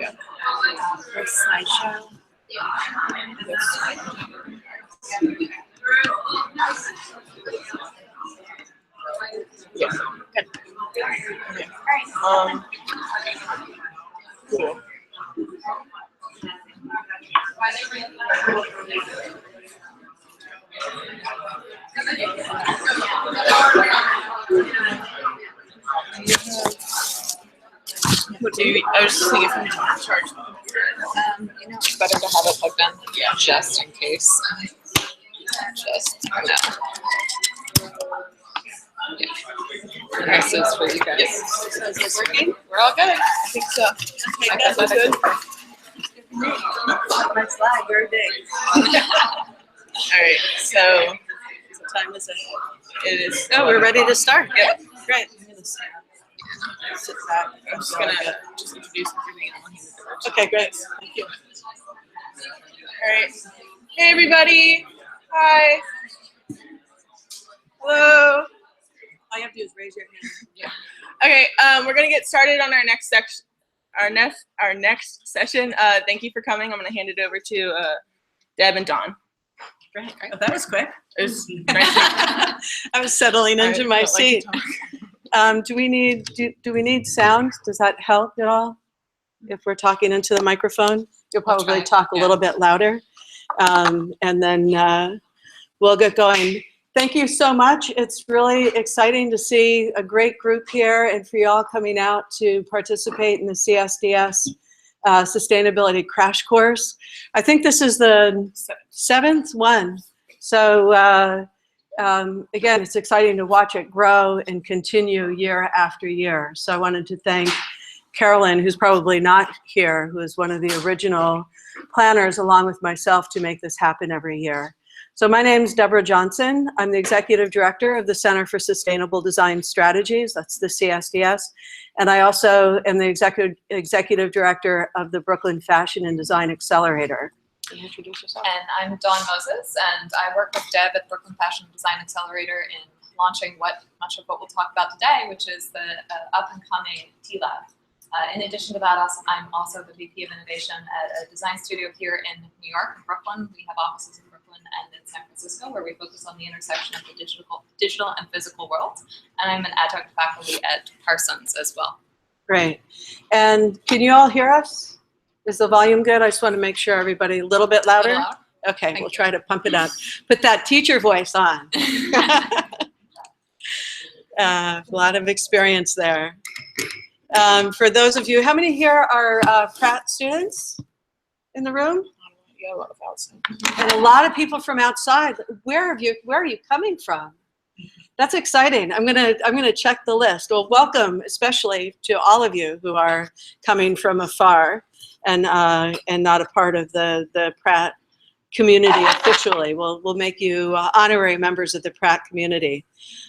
Yeah. First slideshow. Yeah. Good. Okay. Cool. What do you? I was just thinking if you charge them. It's better to have it plugged in. Yeah. Just in case. Just no. Yeah. This is for you guys. Yes. So is it working? We're all good. I think so. Okay, that's good. My slide, very big. All right. So what time is it? It is. Oh, we're ready to start. Yep. Great. I'm gonna sit back. I'm just gonna introduce everything. Okay, great. Thank you. All right. Hey, everybody. Hi. Hello. All you have to do is raise your hand. Yeah. Okay. We're gonna get started on our next section. Our next session. Thank you for coming. I'm gonna hand it over to Deb and Dawn. Great. Oh, that was quick. It was nice. I was settling into my seat. Do we need sound? Does that help at all? If we're talking into the microphone, you'll probably talk a little bit louder, and then we'll get going. Thank you so much. It's really exciting to see a great group here and for you all coming out to participate in the CSDS Sustainability Crash Course. I think this is the seventh one. So again, it's exciting to watch it grow and continue year after year. So I wanted to thank Carolyn, who's probably not here, who is one of the original planners along with myself to make this happen every year. So my name is Deborah Johnson. I'm the Executive Director of the Center for Sustainable Design Strategies, that's the CSDS. And I also am the Executive Director of the Brooklyn Fashion and Design Accelerator. Can you introduce yourself? And I'm Dawn Moses, and I work with Deb at Brooklyn Fashion and Design Accelerator in launching much of what we'll talk about today, which is the up-and-coming T-Lab. In addition to that, I'm also the VP of Innovation at a design studio here in New York, in Brooklyn. We have offices in Brooklyn and in San Francisco, where we focus on the intersection of the digital and physical worlds. And I'm an adjunct faculty at Parsons as well. Great. And can you all hear us? Is the volume good? I just want to make sure everybody a little bit louder. Okay, we'll try to pump it up. Put that teacher voice on. A lot of experience there. For those of you, how many here are Pratt students in the room? Yeah, about 1,000. And a lot of people from outside. Where are you coming from? That's exciting. I'm gonna check the list. Well, welcome, especially to all of you who are coming from afar and not a part of the Pratt community officially. We'll make you honorary members of the Pratt community.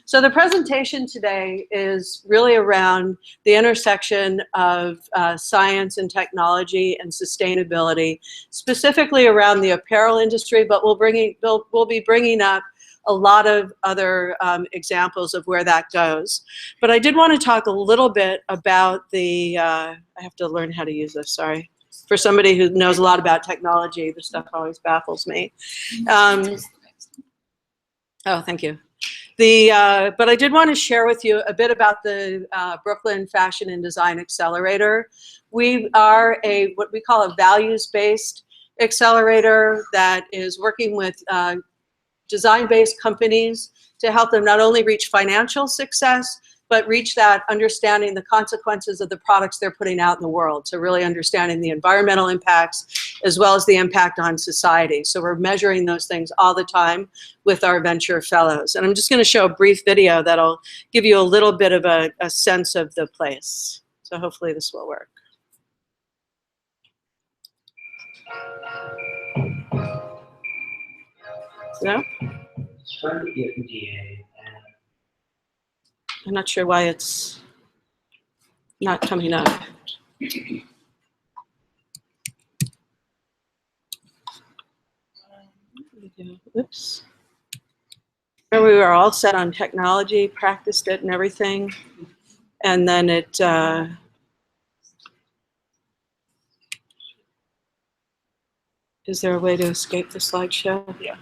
So the presentation today is really around the intersection of science and technology and sustainability, specifically around the apparel industry, but we'll be bringing up a lot of other examples of where that goes. But I did want to talk a little bit about the, I have to learn how to use this, sorry. For somebody who knows a lot about technology, this stuff always baffles me. Oh, thank you. But I did want to share with you a bit about the Brooklyn Fashion and Design Accelerator. We are what we call a values-based accelerator that is working with design-based companies to help them not only reach financial success, but reach that understanding the consequences of the products they're putting out in the world. So really understanding the environmental impacts as well as the impact on society. So we're measuring those things all the time with our venture fellows. And I'm just going to show a brief video that'll give you a little bit of a sense of the place. So hopefully this will work. No? I'm not sure why it's not coming up. Oops. We were all set on technology, practiced it and everything. And then it, is there a way to escape the slideshow? Yeah.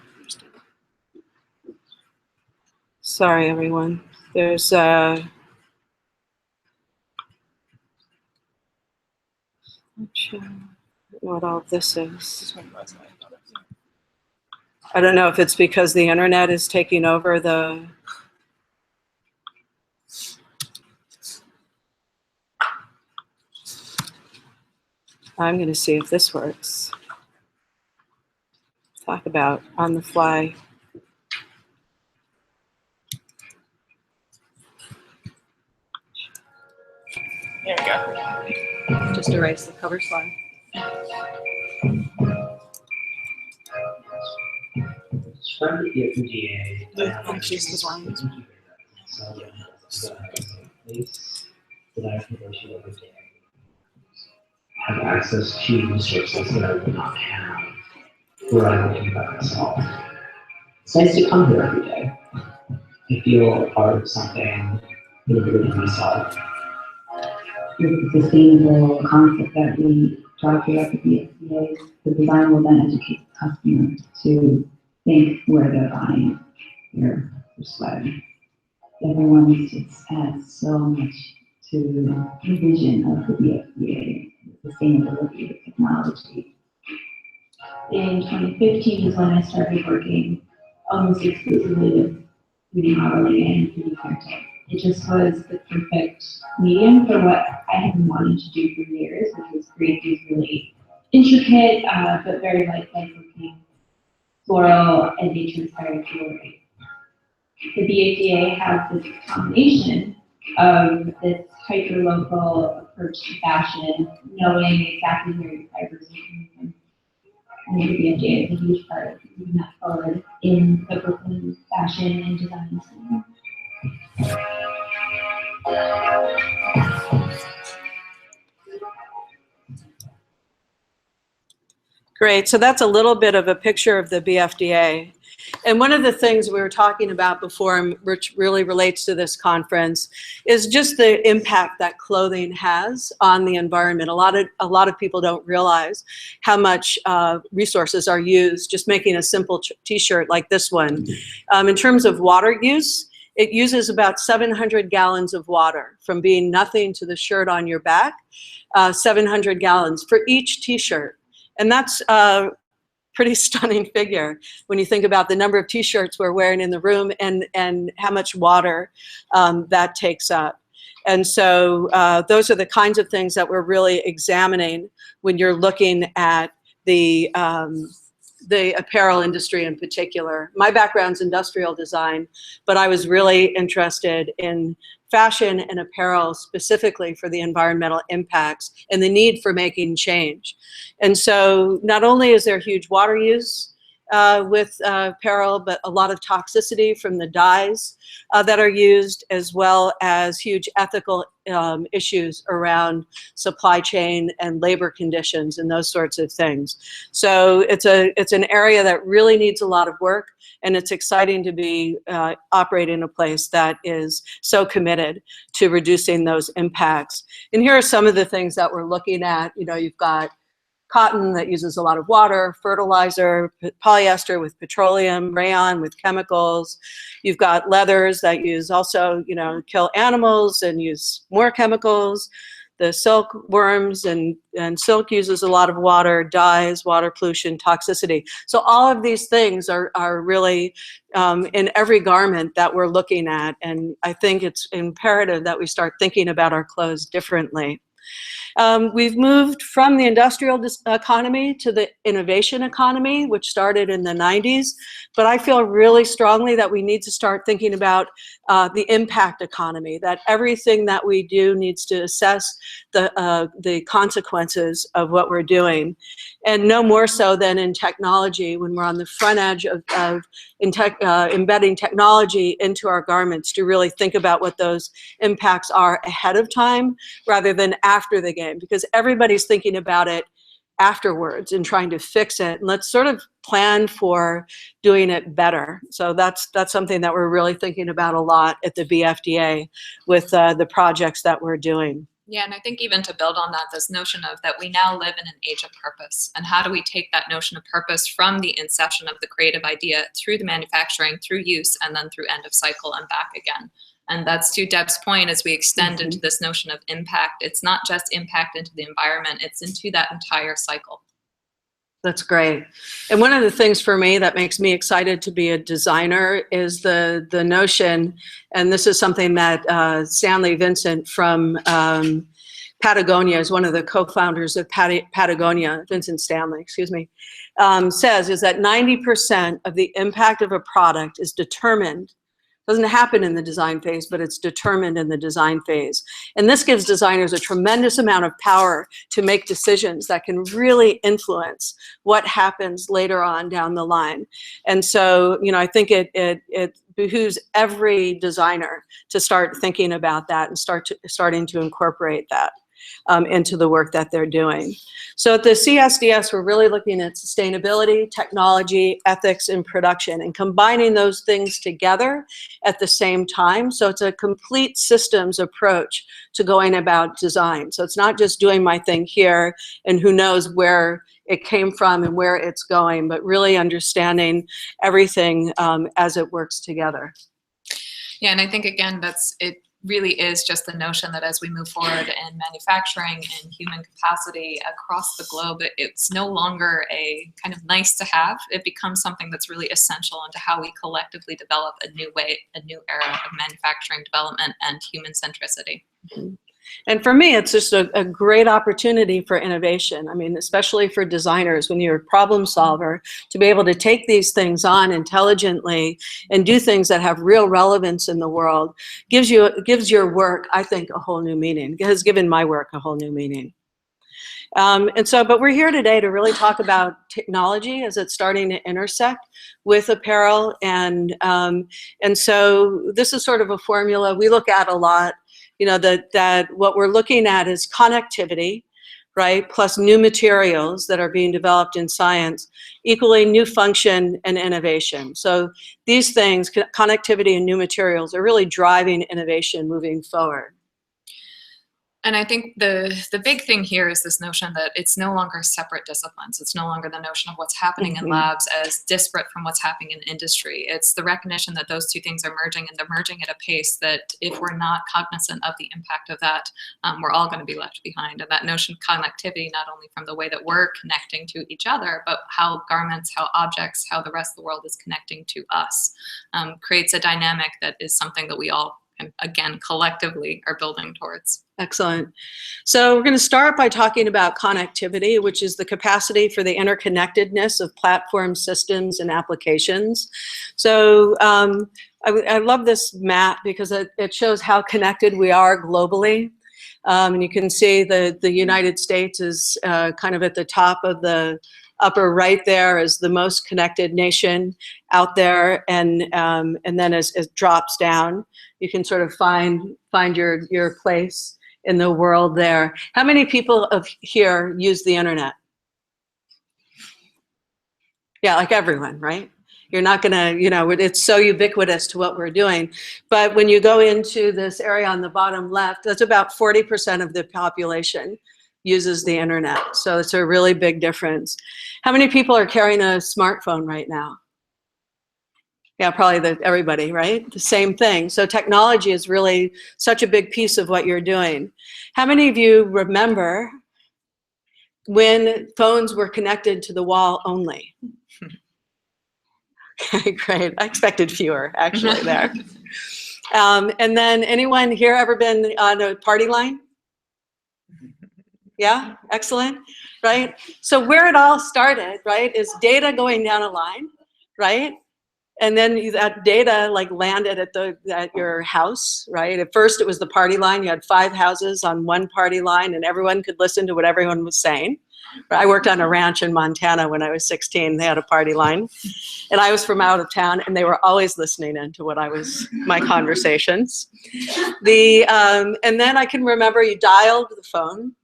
Sorry, everyone. There's what all of this is. I don't know if it's because the internet is taking over the. I'm going to see if this works. Talk about on the fly. There we go. Just erase the cover slide. From the FDA, She's the one. that I can go to every day. Have access to resources that I would not have were I working by myself. It's nice to come here every day. I feel part of something bigger than myself. With the sustainable concept that we talk about at the FDA, the design will then educate the customer to think where they're buying their sweater. Everyone just adds so much to the vision of the FDA, sustainability of technology. In 2015 is when I started working almost exclusively with 3D modeling and 3D printing. It just was the perfect medium for what I had been wanting to do for years, which was create these really intricate but very lifelike looking floral and nature-inspired jewelry. The BFDA has this combination of this hyper-local approach to fashion, knowing exactly where your fibers are coming from. And the BFDA is a huge part of moving that forward in the Brooklyn fashion and design scene. Great. So that's a little bit of a picture of the BFDA. And one of the things we were talking about before, which really relates to this conference, is just the impact that clothing has on the environment. A lot of people don't realize how much resources are used just making a simple t-shirt like this one. In terms of water use, it uses about 700 gallons of water, from being nothing to the shirt on your back, 700 gallons for each t-shirt. And that's a pretty stunning figure when you think about the number of t-shirts we're wearing in the room and how much water that takes up. And so those are the kinds of things that we're really examining when you're looking at the apparel industry in particular. My background's industrial design, but I was really interested in fashion and apparel specifically for the environmental impacts and the need for making change. And so not only is there huge water use with apparel, but a lot of toxicity from the dyes that are used, as well as huge ethical issues around supply chain and labor conditions and those sorts of things. So it's an area that really needs a lot of work, and it's exciting to be operating in a place that is so committed to reducing those impacts. And here are some of the things that we're looking at. You know, you've got cotton that uses a lot of water, fertilizer, polyester with petroleum, rayon with chemicals. You've got leathers that use also, you know, kill animals and use more chemicals. The silk worms and silk uses a lot of water, dyes, water pollution, toxicity. So all of these things are really in every garment that we're looking at. And I think it's imperative that we start thinking about our clothes differently. We've moved from the industrial economy to the innovation economy, which started in the 90s. But I feel really strongly that we need to start thinking about the impact economy, that everything that we do needs to assess the consequences of what we're doing. And no more so than in technology, when we're on the front edge of embedding technology into our garments, to really think about what those impacts are ahead of time rather than after the game, because everybody's thinking about it afterwards in trying to fix it. And let's sort of plan for doing it better. So that's something that we're really thinking about a lot at the BFDA with the projects that we're doing. Yeah, and I think even to build on that, this notion of that we now live in an age of purpose, and how do we take that notion of purpose from the inception of the creative idea through the manufacturing, through use, and then through end of cycle and back again. And that's to Deb's point, as we extend into this notion of impact, it's not just impact into the environment, it's into that entire cycle. That's great. And one of the things for me that makes me excited to be a designer is the notion, and this is something that Stanley Vincent from Patagonia is one of the co-founders of Patagonia, Vincent Stanley, excuse me, says is that 90% of the impact of a product is determined. Doesn't happen in the design phase, but it's determined in the design phase. And this gives designers a tremendous amount of power to make decisions that can really influence what happens later on down the line. And so, you know, I think it behooves every designer to start thinking about that and starting to incorporate that into the work that they're doing. So at the CSDS, we're really looking at sustainability, technology, ethics, and production, and combining those things together at the same time. So it's a complete systems approach to going about design. So it's not just doing my thing here and who knows where it came from and where it's going, but really understanding everything as it works together. Yeah, and I think again, it really is just the notion that as we move forward in manufacturing and human capacity across the globe, it's no longer a kind of nice to have. It becomes something that's really essential into how we collectively develop a new era of manufacturing development and human centricity. Mm-hmm. And for me, it's just a great opportunity for innovation. I mean, especially for designers, when you're a problem solver, to be able to take these things on intelligently and do things that have real relevance in the world gives your work, I think, a whole new meaning. It has given my work a whole new meaning. But we're here today to really talk about technology as it's starting to intersect with apparel. And so this is sort of a formula we look at a lot. You know, that what we're looking at is connectivity, right, plus new materials that are being developed in science, equally new function and innovation. So these things, connectivity and new materials, are really driving innovation moving forward. And I think the big thing here is this notion that it's no longer separate disciplines. It's no longer the notion of what's happening in labs as disparate from what's happening in industry. It's the recognition that those two things are merging, and they're merging at a pace that if we're not cognizant of the impact of that, we're all going to be left behind. And that notion of connectivity, not only from the way that we're connecting to each other, but how garments, how objects, how the rest of the world is connecting to us, creates a dynamic that is something that we all, again, collectively are building towards. Excellent. So we're going to start by talking about connectivity, which is the capacity for the interconnectedness of platform systems and applications. So I love this map because it shows how connected we are globally. And you can see the United States is kind of at the top of the upper right there as the most connected nation out there, and then as it drops down, you can sort of find your place in the world there. How many people here use the internet? Yeah, like everyone, right? You're not gonna, you know, it's so ubiquitous to what we're doing. But when you go into this area on the bottom left, that's about 40% of the population uses the internet. So it's a really big difference. How many people are carrying a smartphone right now? Yeah, probably everybody, right? The same thing. So technology is really such a big piece of what you're doing. How many of you remember when phones were connected to the wall only? Okay, great. I expected fewer, actually, there. And then anyone here ever been on a party line? Yeah, excellent, right? So where it all started, right, is data going down a line, right? And then that data like landed at your house, right? At first it was the party line. You had 5 houses on one party line and everyone could listen to what everyone was saying. I worked on a ranch in Montana when I was 16. They had a party line. And I was from out of town and they were always listening in to my conversations. And then I can remember you dialed the phone,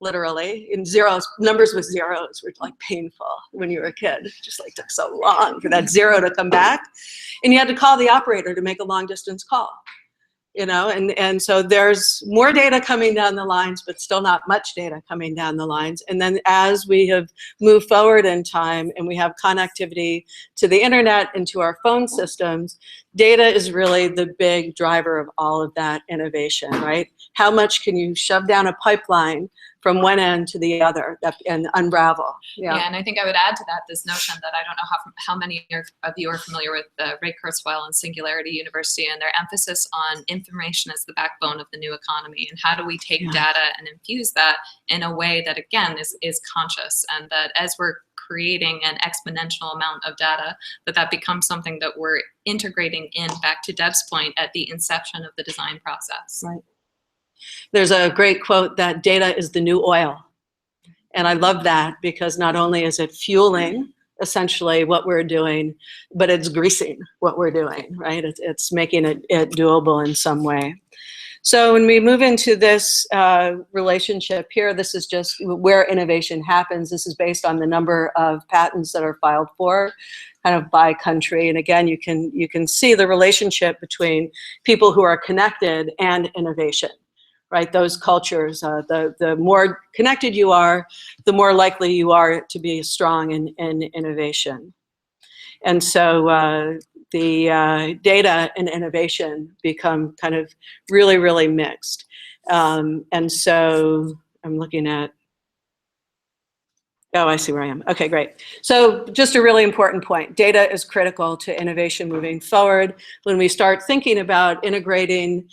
literally, in zeros, numbers with zeros were like painful when you were a kid. It just like took so long for that zero to come back. And you had to call the operator to make a long distance call. You know, and so there's more data coming down the lines, but still not much data coming down the lines. And then as we have moved forward in time and we have connectivity to the internet and to our phone systems, data is really the big driver of all of that innovation, right? How much can you shove down a pipeline from one end to the other and unravel? Yeah, and I think I would add to that this notion that I don't know how many of you are familiar with Ray Kurzweil and Singularity University and their emphasis on information as the backbone of the new economy, and how do we take data and infuse that in a way that, again, is conscious, and that as we're creating an exponential amount of data, that becomes something that we're integrating in, back to Deb's point, at the inception of the design process. Right. There's a great quote that data is the new oil. And I love that, because not only is it fueling essentially what we're doing, but it's greasing what we're doing, right? It's making it doable in some way. So when we move into this relationship here, this is just where innovation happens. This is based on the number of patents that are filed for, kind of by country. And again, you can see the relationship between people who are connected and innovation. Right, those cultures, the more connected you are, the more likely you are to be strong in innovation. And so the data and innovation become kind of really, really mixed. And so I'm looking at, oh, I see where I am. Okay, great. So just a really important point. Data is critical to innovation moving forward. When we start thinking about integrating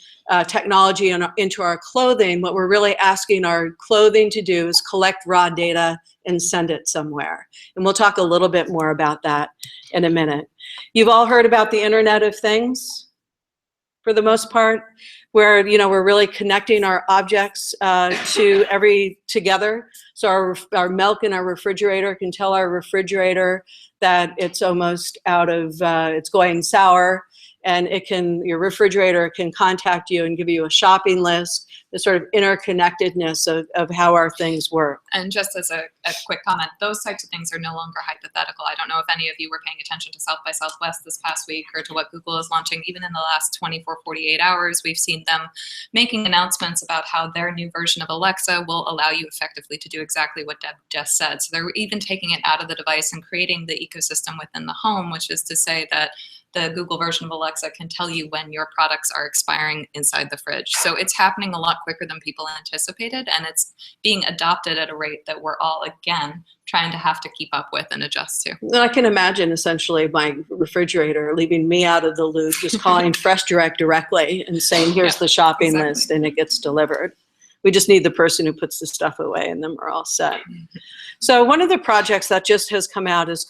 technology into our clothing, what we're really asking our clothing to do is collect raw data and send it somewhere. And we'll talk a little bit more about that in a minute. You've all heard about the Internet of Things, for the most part, where we're really connecting our objects together. So our milk in our refrigerator can tell our refrigerator that it's almost out of, it's going sour, and your refrigerator can contact you and give you a shopping list, the sort of interconnectedness of how our things work. And just as a quick comment, those types of things are no longer hypothetical. I don't know if any of you were paying attention to South by Southwest this past week, or to what Google is launching. Even in the last 24, 48 hours, we've seen them making announcements about how their new version of Alexa will allow you effectively to do exactly what Deb just said. So they're even taking it out of the device and creating the ecosystem within the home, which is to say that the Google version of Alexa can tell you when your products are expiring inside the fridge. So it's happening a lot quicker than people anticipated, and it's being adopted at a rate that we're all, again, trying to have to keep up with and adjust to. I can imagine essentially my refrigerator leaving me out of the loop, just calling Fresh Direct directly and saying, here's the shopping list, and it gets delivered. We just need the person who puts the stuff away, and then we're all set. So one of the projects that just has come out it's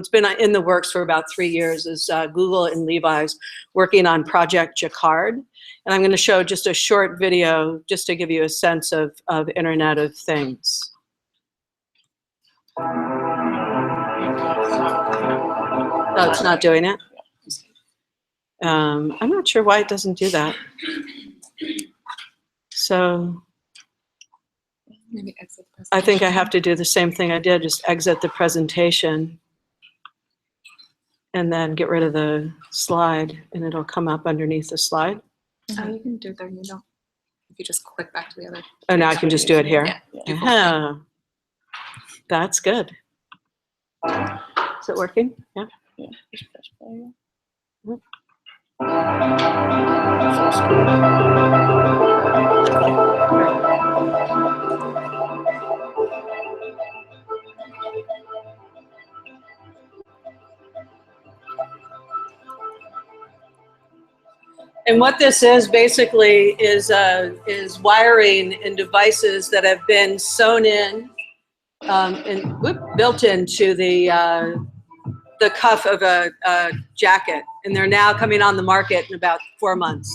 been in the works for about 3 years, is Google and Levi's working on Project Jacquard. And I'm going to show just a short video just to give you a sense of Internet of Things. Oh, it's not doing it? I'm not sure why it doesn't do that. So Maybe exit the I think I have to do the same thing I did, just exit the presentation and then get rid of the slide, and it'll come up underneath the slide. Oh, you can do it there. You don't. If you just click back to the other. Oh, now I can just do it here? Yeah. That's good. Is it working? Yeah. Yeah, just press play. And what this is basically is wiring and devices that have been sewn in and built into the cuff of a jacket, and they're now coming on the market in about 4 months.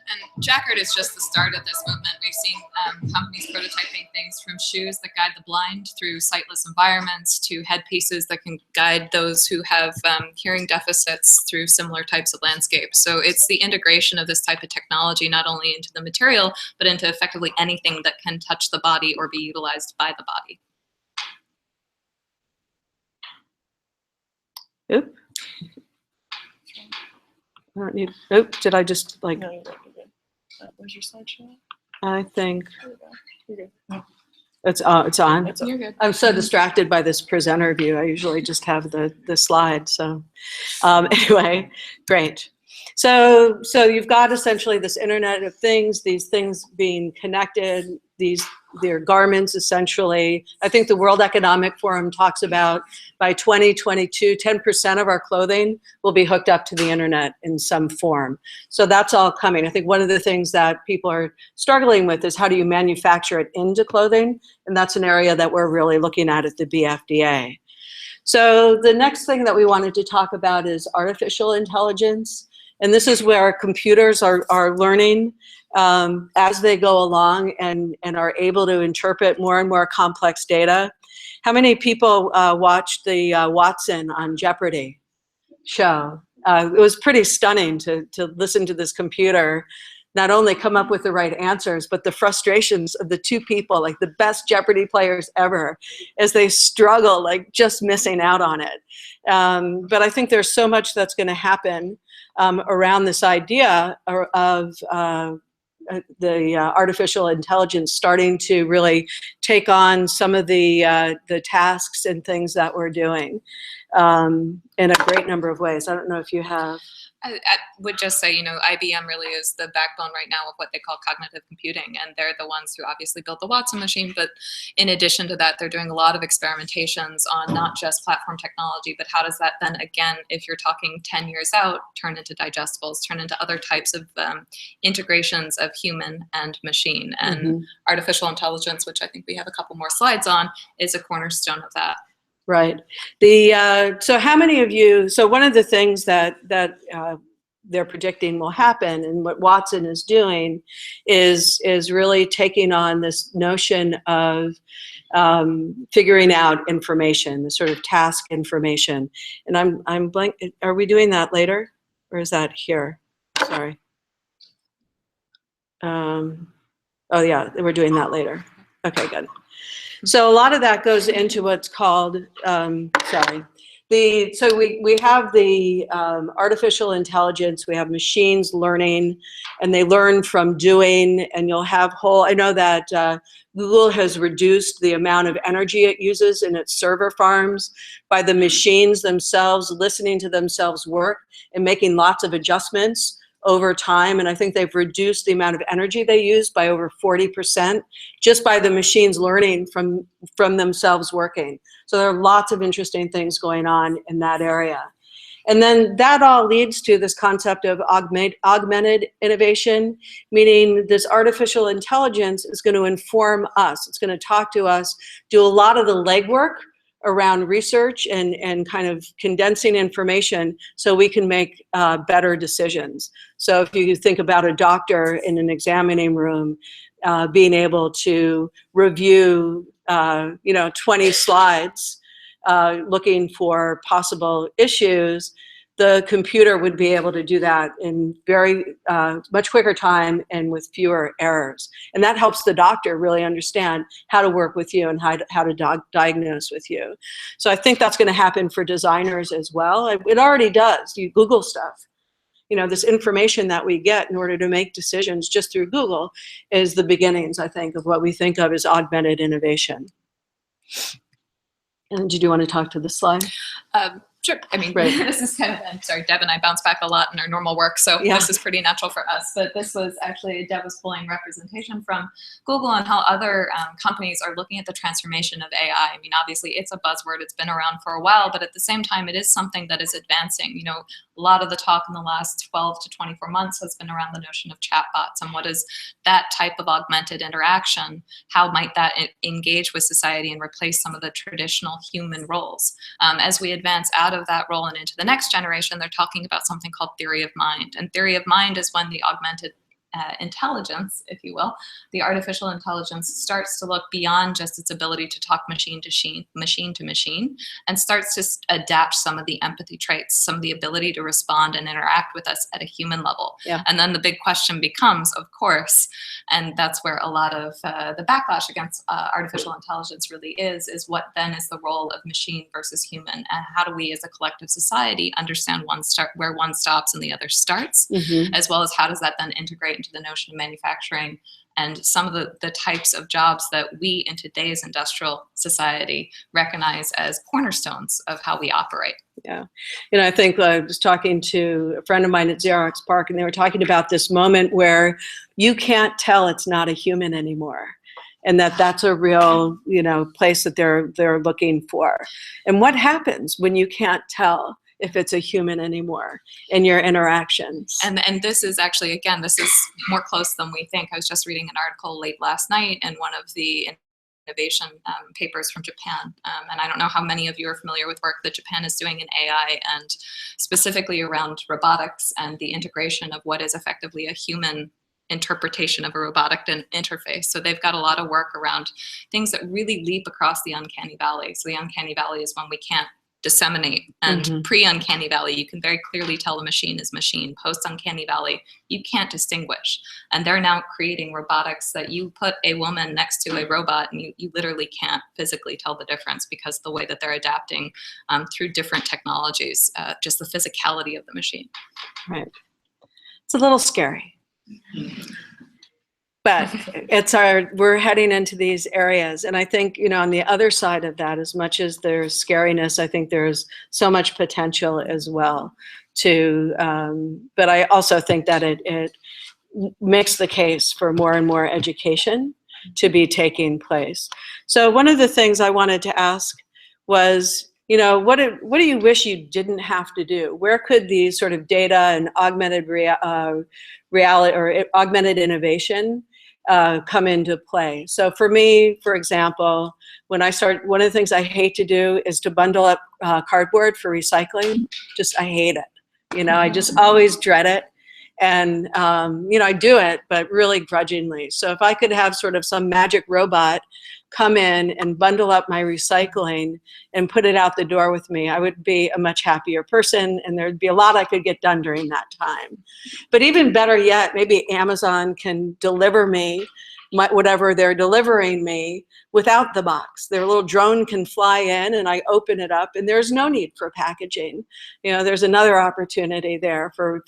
And Jacquard is just the start of this movement. We've seen companies prototyping things from shoes that guide the blind through sightless environments to headpieces that can guide those who have hearing deficits through similar types of landscapes. So it's the integration of this type of technology not only into the material, but into effectively anything that can touch the body or be utilized by the body. Oop. I don't need, oop, did I just like, No, you're good. Where's your slideshow? I think There we go. You're good. it's on. It's up. You're good. I'm so distracted by this presenter view. I usually just have the slide. So anyway, great. So you've got essentially this Internet of Things, these things being connected, they're garments essentially. I think the World Economic Forum talks about by 2022, 10% of our clothing will be hooked up to the internet in some form. So that's all coming. I think one of the things that people are struggling with is how do you manufacture it into clothing? And that's an area that we're really looking at the BFDA. So the next thing that we wanted to talk about is artificial intelligence. And this is where computers are learning as they go along and are able to interpret more and more complex data. How many people watched the Watson on Jeopardy show? It was pretty stunning to listen to this computer not only come up with the right answers, but the frustrations of the two people, like the best Jeopardy players ever, as they struggle, like just missing out on it. But I think there's so much that's going to happen around this idea of the artificial intelligence starting to really take on some of the tasks and things that we're doing in a great number of ways. I don't know if you have. I would just say, you know, IBM really is the backbone right now of what they call cognitive computing, and they're the ones who obviously built the Watson machine, but in addition to that, they're doing a lot of experimentations on not just platform technology, but how does that then, again, if you're talking 10 years out, turn into digestibles, turn into other types of integrations of human and machine. And artificial intelligence, which I think we have a couple more slides on, is a cornerstone of that. Right. So how many of you, so one of the things that they're predicting will happen and what Watson is doing is really taking on this notion of figuring out information, the sort of task information. And I'm blank, are we doing that later or is that here? Sorry. Oh yeah, we're doing that later. Okay, good. So a lot of that goes into what's called, so we have the artificial intelligence, we have machines learning, and they learn from doing, and you'll have I know that Google has reduced the amount of energy it uses in its server farms by the machines themselves listening to themselves work and making lots of adjustments over time, and I think they've reduced the amount of energy they use by over 40% just by the machines learning from themselves working. So there are lots of interesting things going on in that area. And then that all leads to this concept of augmented innovation, meaning this artificial intelligence is going to inform us. It's going to talk to us, do a lot of the legwork around research and kind of condensing information so we can make better decisions. So if you think about a doctor in an examining room being able to review 20 slides looking for possible issues, the computer would be able to do that in very much quicker time and with fewer errors. And that helps the doctor really understand how to work with you and how to diagnose with you. So I think that's going to happen for designers as well. It already does. You Google stuff. You know, this information that we get in order to make decisions just through Google is the beginnings, I think, of what we think of as augmented innovation. And did you want to talk to this slide? Sure. I mean, right. This is kind of, I'm sorry, Deb and I bounce back a lot in our normal work, so yeah. This is pretty natural for us. But this was actually, Deb was pulling representation from Google on how other companies are looking at the transformation of AI. I mean, obviously, it's a buzzword. It's been around for a while, but at the same time, it is something that is advancing. You know, a lot of the talk in the last 12 to 24 months has been around the notion of chatbots and what is that type of augmented interaction? How might that engage with society and replace some of the traditional human roles? As we advance out of that role and into the next generation, they're talking about something called theory of mind. And theory of mind is when the augmented intelligence, if you will, the artificial intelligence starts to look beyond just its ability to talk machine to machine, and starts to adapt some of the empathy traits, some of the ability to respond and interact with us at a human level. Yeah. And then the big question becomes, of course, and that's where a lot of the backlash against artificial intelligence really is what then is the role of machine versus human, and how do we as a collective society understand where one stops and the other starts, as well as how does that then integrate into the notion of manufacturing and some of the types of jobs that we in today's industrial society recognize as cornerstones of how we operate. Yeah. I think I was talking to a friend of mine at Xerox PARC, and they were talking about this moment where you can't tell it's not a human anymore. And that's a real, place that they're looking for. And what happens when you can't tell if it's a human anymore in your interactions? And this is actually, again, this is more close than we think. I was just reading an article late last night in one of the innovation papers from Japan. And I don't know how many of you are familiar with work that Japan is doing in AI, and specifically around robotics and the integration of what is effectively a human interpretation of a robotic interface. So they've got a lot of work around things that really leap across the uncanny valley. So the uncanny valley is when we can't disseminate, and pre-uncanny valley, you can very clearly tell the machine is machine. Post-uncanny valley, you can't distinguish. And they're now creating robotics that you put a woman next to a robot and you literally can't physically tell the difference, because the way that they're adapting through different technologies, just the physicality of the machine. Right. It's a little scary. But we're heading into these areas. And I think, on the other side of that, as much as there's scariness, I think there's so much potential as well but I also think that it makes the case for more and more education to be taking place. So one of the things I wanted to ask was, what do you wish you didn't have to do? Where could these sort of data and augmented reality or augmented innovation come into play? So for me, for example, one of the things I hate to do is to bundle up cardboard for recycling. I hate it. I just always dread it. And, I do it, but really grudgingly. So if I could have sort of some magic robot come in and bundle up my recycling and put it out the door with me, I would be a much happier person, and there'd be a lot I could get done during that time. But even better yet, maybe Amazon can deliver me whatever they're delivering me without the box. Their little drone can fly in and I open it up, and there's no need for packaging. There's another opportunity there for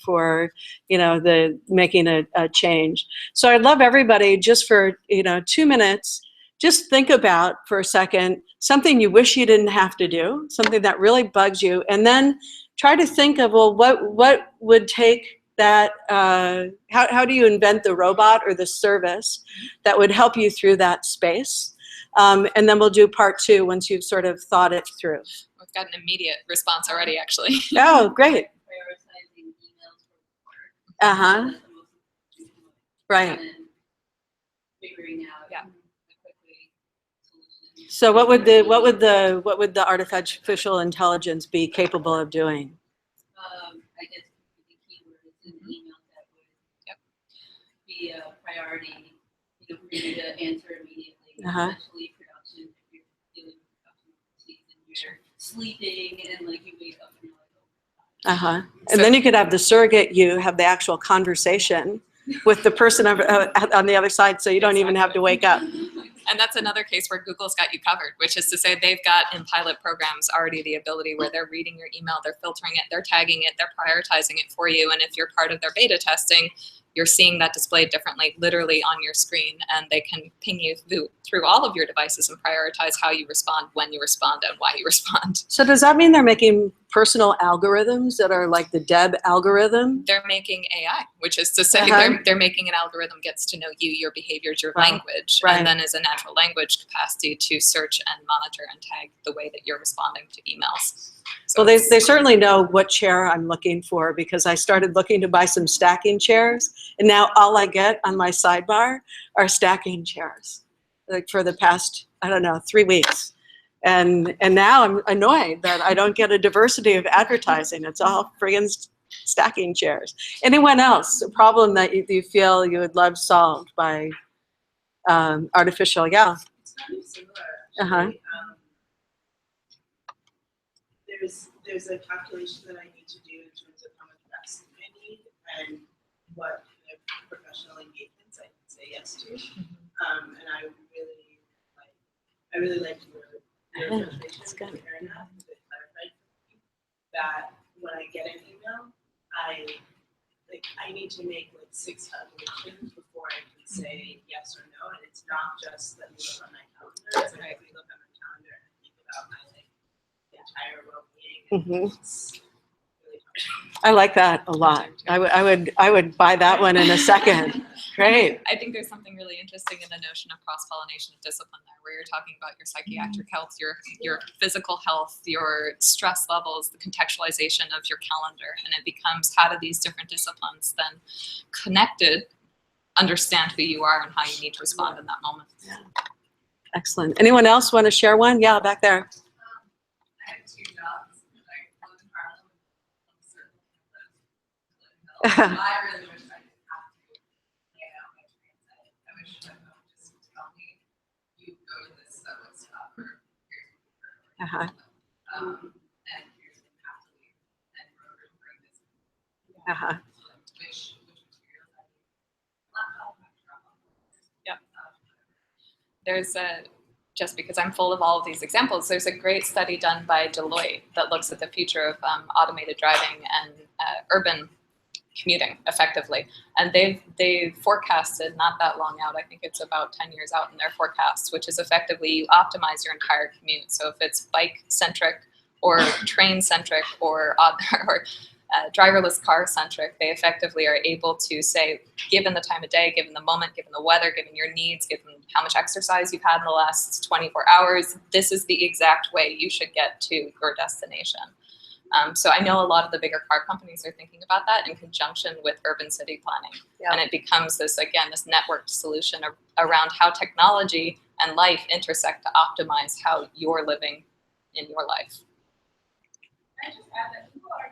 the making a change. So I'd love everybody just for 2 minutes, just think about for a second something you wish you didn't have to do, something that really bugs you, and then try to think of, well, what would take that, how do you invent the robot or the service that would help you through that space? And then we'll do part 2 once you've sort of thought it through. We've got an immediate response already, actually. Oh, great. Prioritizing emails for work. Uh-huh. Right. And figuring out a quick way solution. So what would the artificial intelligence be capable of doing? I guess the keywords in the email that would be a priority, for you to answer immediately. Especially production, if you're dealing with production overseas and you're sleeping and you wake up and you're like, And then you could have the surrogate have the actual conversation with the person on the other side, so you don't even have to wake up. And that's another case where Google's got you covered, which is to say they've got in pilot programs already the ability where they're reading your email, they're filtering it, they're tagging it, they're prioritizing it for you. And if you're part of their beta testing, you're seeing that displayed differently, literally on your screen, and they can ping you through all of your devices and prioritize how you respond, when you respond, and why you respond. So does that mean they're making personal algorithms that are like the Deb algorithm? They're making AI, which is to say they're making an algorithm gets to know you, your behaviors, your language, and then is a natural language capacity to search and monitor and tag the way that you're responding to emails. So well, they certainly know what chair I'm looking for, because I started looking to buy some stacking chairs, and now all I get on my sidebar are stacking chairs, for the past, 3 weeks. And now I'm annoyed that I don't get a diversity of advertising. It's all friggin' stacking chairs. Anyone else? A problem that you feel you would love solved by artificial? Yeah. It's kind of similar, Uh-huh. actually. There's a calculation that I need to do in terms of how much rest I need and what kind of professional engagement I can say yes to. And I really like your presentation comparing that, because it clarified for me that when I get an email, I need to make like 6 calculations before I can say yes or no, and it's not just let me look on my calendar. It's like let me look on my calendar and think about my entire well-being. It's really hard. I like that a lot. I would buy that one in a second. Great. I think there's something really interesting in the notion of cross-pollination of discipline there, where you're talking about your psychiatric health, your physical health, your stress levels, the contextualization of your calendar, and it becomes how do these different disciplines then connected understand who you are and how you need to respond in that moment. Yeah. Excellent. Anyone else want to share one? Yeah, back there. I have 2 jobs. I live in Harlem. I really wish I didn't have to lay out my transit. I wish my mom just would tell me, you go to this subway stop, or here's what you're and here's what you have to leave, and Rover bring this. So like, which materials I need. Laptop, my truck. Yep. There's just because I'm full of all of these examples, there's a great study done by Deloitte that looks at the future of automated driving and urban commuting effectively. And they've forecasted not that long out, I think it's about 10 years out in their forecasts, which is effectively you optimize your entire commute. So if it's bike-centric or train-centric or driverless car-centric, they effectively are able to say, given the time of day, given the moment, given the weather, given your needs, given how much exercise you've had in the last 24 hours, this is the exact way you should get to your destination. So I know a lot of the bigger car companies are thinking about that in conjunction with urban city planning. Yeah. And it becomes this, again, this networked solution around how technology and life intersect to optimize how you're living in your life. I just add that people are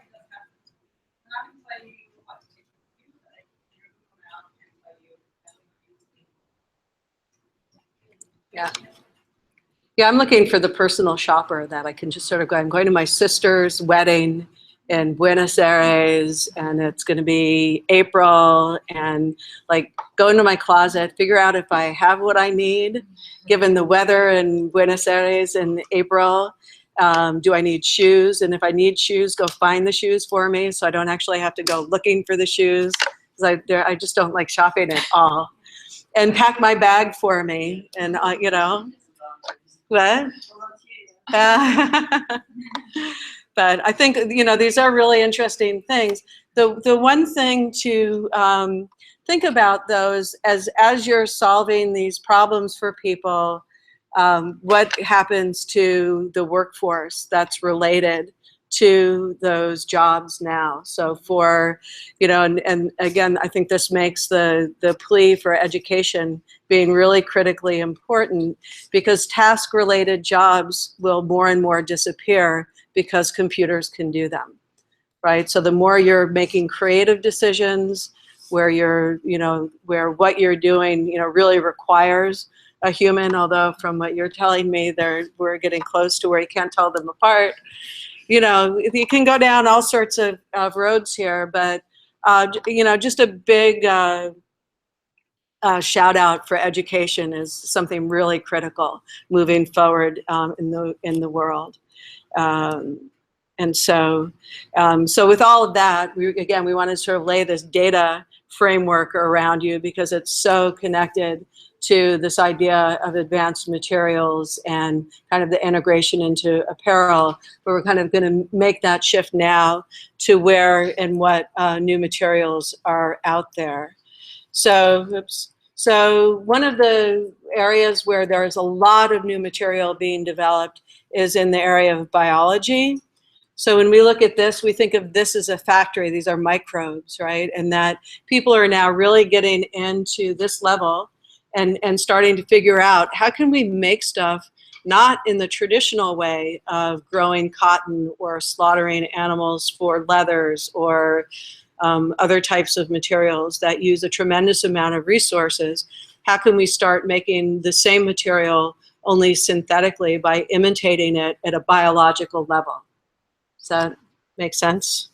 not going to tell you what to take with you, but you're going to come out and tell you everything. Yeah. Yeah, I'm looking for the personal shopper that I can just sort of go, I'm going to my sister's wedding in Buenos Aires, and it's going to be April, and like go into my closet, figure out if I have what I need, given the weather in Buenos Aires in April. Do I need shoes? And if I need shoes, go find the shoes for me so I don't actually have to go looking for the shoes, because I just don't like shopping at all. And pack my bag for me, and you know. What? But I think, you know, these are really interesting things. The one thing to think about, though, is as you're solving these problems for people, what happens to the workforce that's related to those jobs now. So for, you know, and again, I think this makes the plea for education being really critically important, because task-related jobs will more and more disappear because computers can do them, right? So the more you're making creative decisions where you're, you know, where what you're doing, you know, really requires a human, although from what you're telling me, we're getting close to where you can't tell them apart. You know, you can go down all sorts of roads here, but, you know, just a big shout out for education is something really critical moving forward in the world. And so, so with all of that, we want to sort of lay this data framework around you, because it's so connected to this idea of advanced materials and kind of the integration into apparel, where we're kind of going to make that shift now to where and what new materials are out there. So, oops. So one of the areas where there's a lot of new material being developed is in the area of biology. So when we look at this, we think of this as a factory. These are microbes, right? And that people are now really getting into this level and starting to figure out, how can we make stuff not in the traditional way of growing cotton or slaughtering animals for leathers or other types of materials that use a tremendous amount of resources. How can we start making the same material only synthetically by imitating it at a biological level? Does that make sense?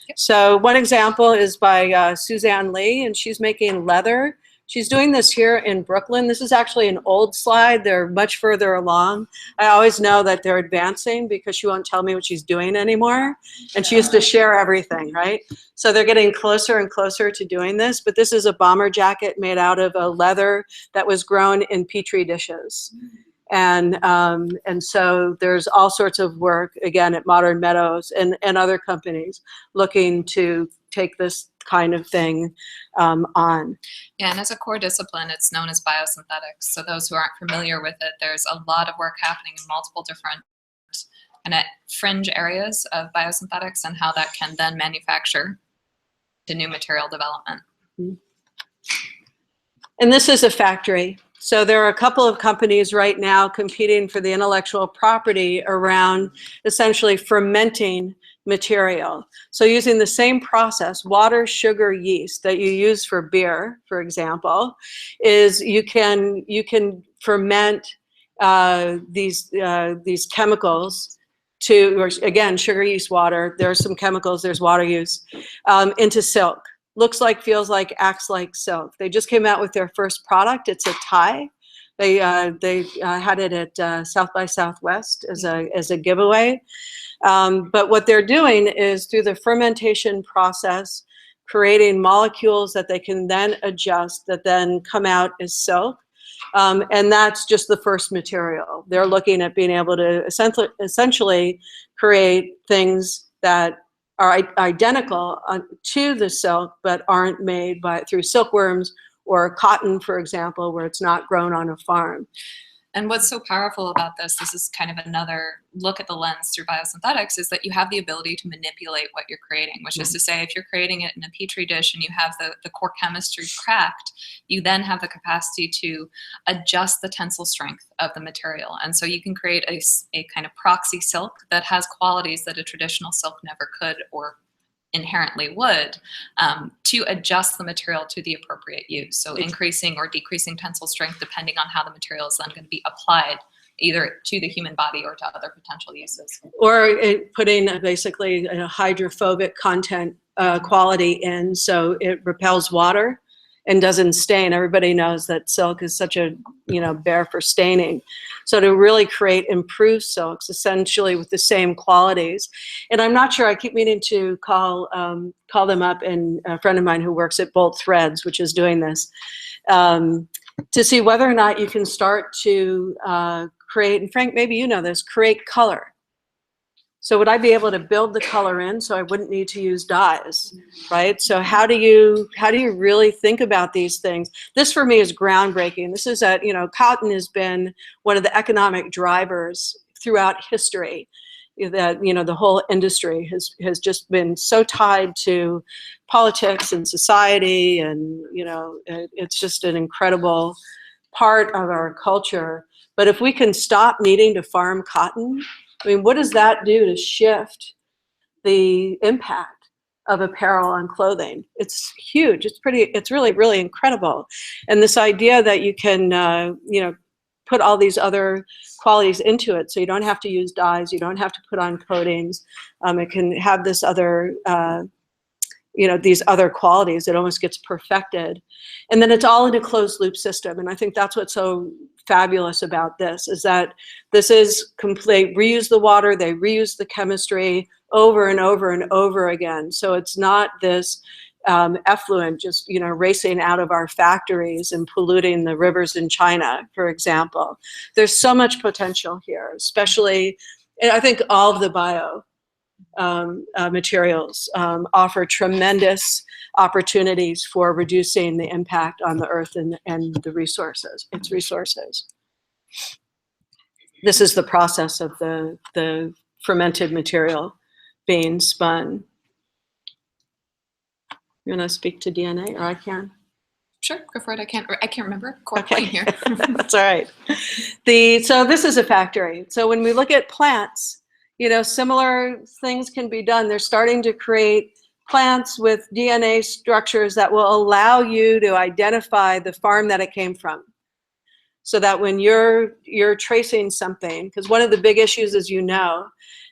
Yep. So one example is by Suzanne Lee, and she's making leather. She's doing this here in Brooklyn. This is actually an old slide. They're much further along. I always know that they're advancing because she won't tell me what she's doing anymore. And she used to share everything, right? So they're getting closer and closer to doing this. But this is a bomber jacket made out of a leather that was grown in Petri dishes. And so there's all sorts of work, again, at Modern Meadows and other companies looking to take this kind of thing on. Yeah, and as a core discipline, it's known as biosynthetics. So those who aren't familiar with it, there's a lot of work happening in multiple different kind of fringe areas of biosynthetics and how that can then manufacture to new material development. And this is a factory. So there are a couple of companies right now competing for the intellectual property around essentially fermenting material. So using the same process, water, sugar, yeast that you use for beer, for example, is you can ferment these chemicals to, or again, sugar, yeast, water. There are some chemicals. There's water use into silk. Looks like, feels like, acts like silk. They just came out with their first product. It's a tie. They had it at South by Southwest as a giveaway. But what they're doing is through the fermentation process, creating molecules that they can then adjust that then come out as silk. And that's just the first material. They're looking at being able to essentially create things that are identical to the silk, but aren't made through silkworms or cotton, for example, where it's not grown on a farm. And what's so powerful about this is kind of another look at the lens through biosynthetics, is that you have the ability to manipulate what you're creating, which is to say, if you're creating it in a Petri dish and you have the core chemistry cracked, you then have the capacity to adjust the tensile strength of the material. And so you can create a kind of proxy silk that has qualities that a traditional silk never could or inherently would, to adjust the material to the appropriate use. So increasing or decreasing tensile strength depending on how the material is then going to be applied either to the human body or to other potential uses. Or putting basically a hydrophobic content quality in, so it repels water and doesn't stain. Everybody knows that silk is such a, bear for staining. So to really create improved silks, essentially with the same qualities. And I'm not sure, I keep meaning to call them up, and a friend of mine who works at Bolt Threads, which is doing this, to see whether or not you can start to create, and Frank, maybe you know this, create color. So would I be able to build the color in so I wouldn't need to use dyes, right? So how do you really think about these things? This for me is groundbreaking. This is cotton has been one of the economic drivers throughout history. That the whole industry has just been so tied to politics and society, and it's just an incredible part of our culture. But if we can stop needing to farm cotton, I mean, what does that do to shift the impact of apparel on clothing? It's huge. It's really, really incredible. And this idea that you can, put all these other qualities into it, so you don't have to use dyes, you don't have to put on coatings. It can have this other, these other qualities. It almost gets perfected. And then it's all in a closed loop system. And I think that's what's so fabulous about this, is that this is complete. Reuse the water, they reuse the chemistry over and over and over again. So it's not this effluent just racing out of our factories and polluting the rivers in China, for example. There's so much potential here, especially, and I think all of the bio materials offer tremendous opportunities for reducing the impact on the earth and the resources, its resources. This is the process of the fermented material being spun. You want to speak to DNA, or I can? Sure, go for it. I can't remember. Core Okay. point here. That's all right. So this is a factory. So when we look at plants, you know, similar things can be done. They're starting to create plants with DNA structures that will allow you to identify the farm that it came from. So that when you're tracing something, because one of the big issues, as you know,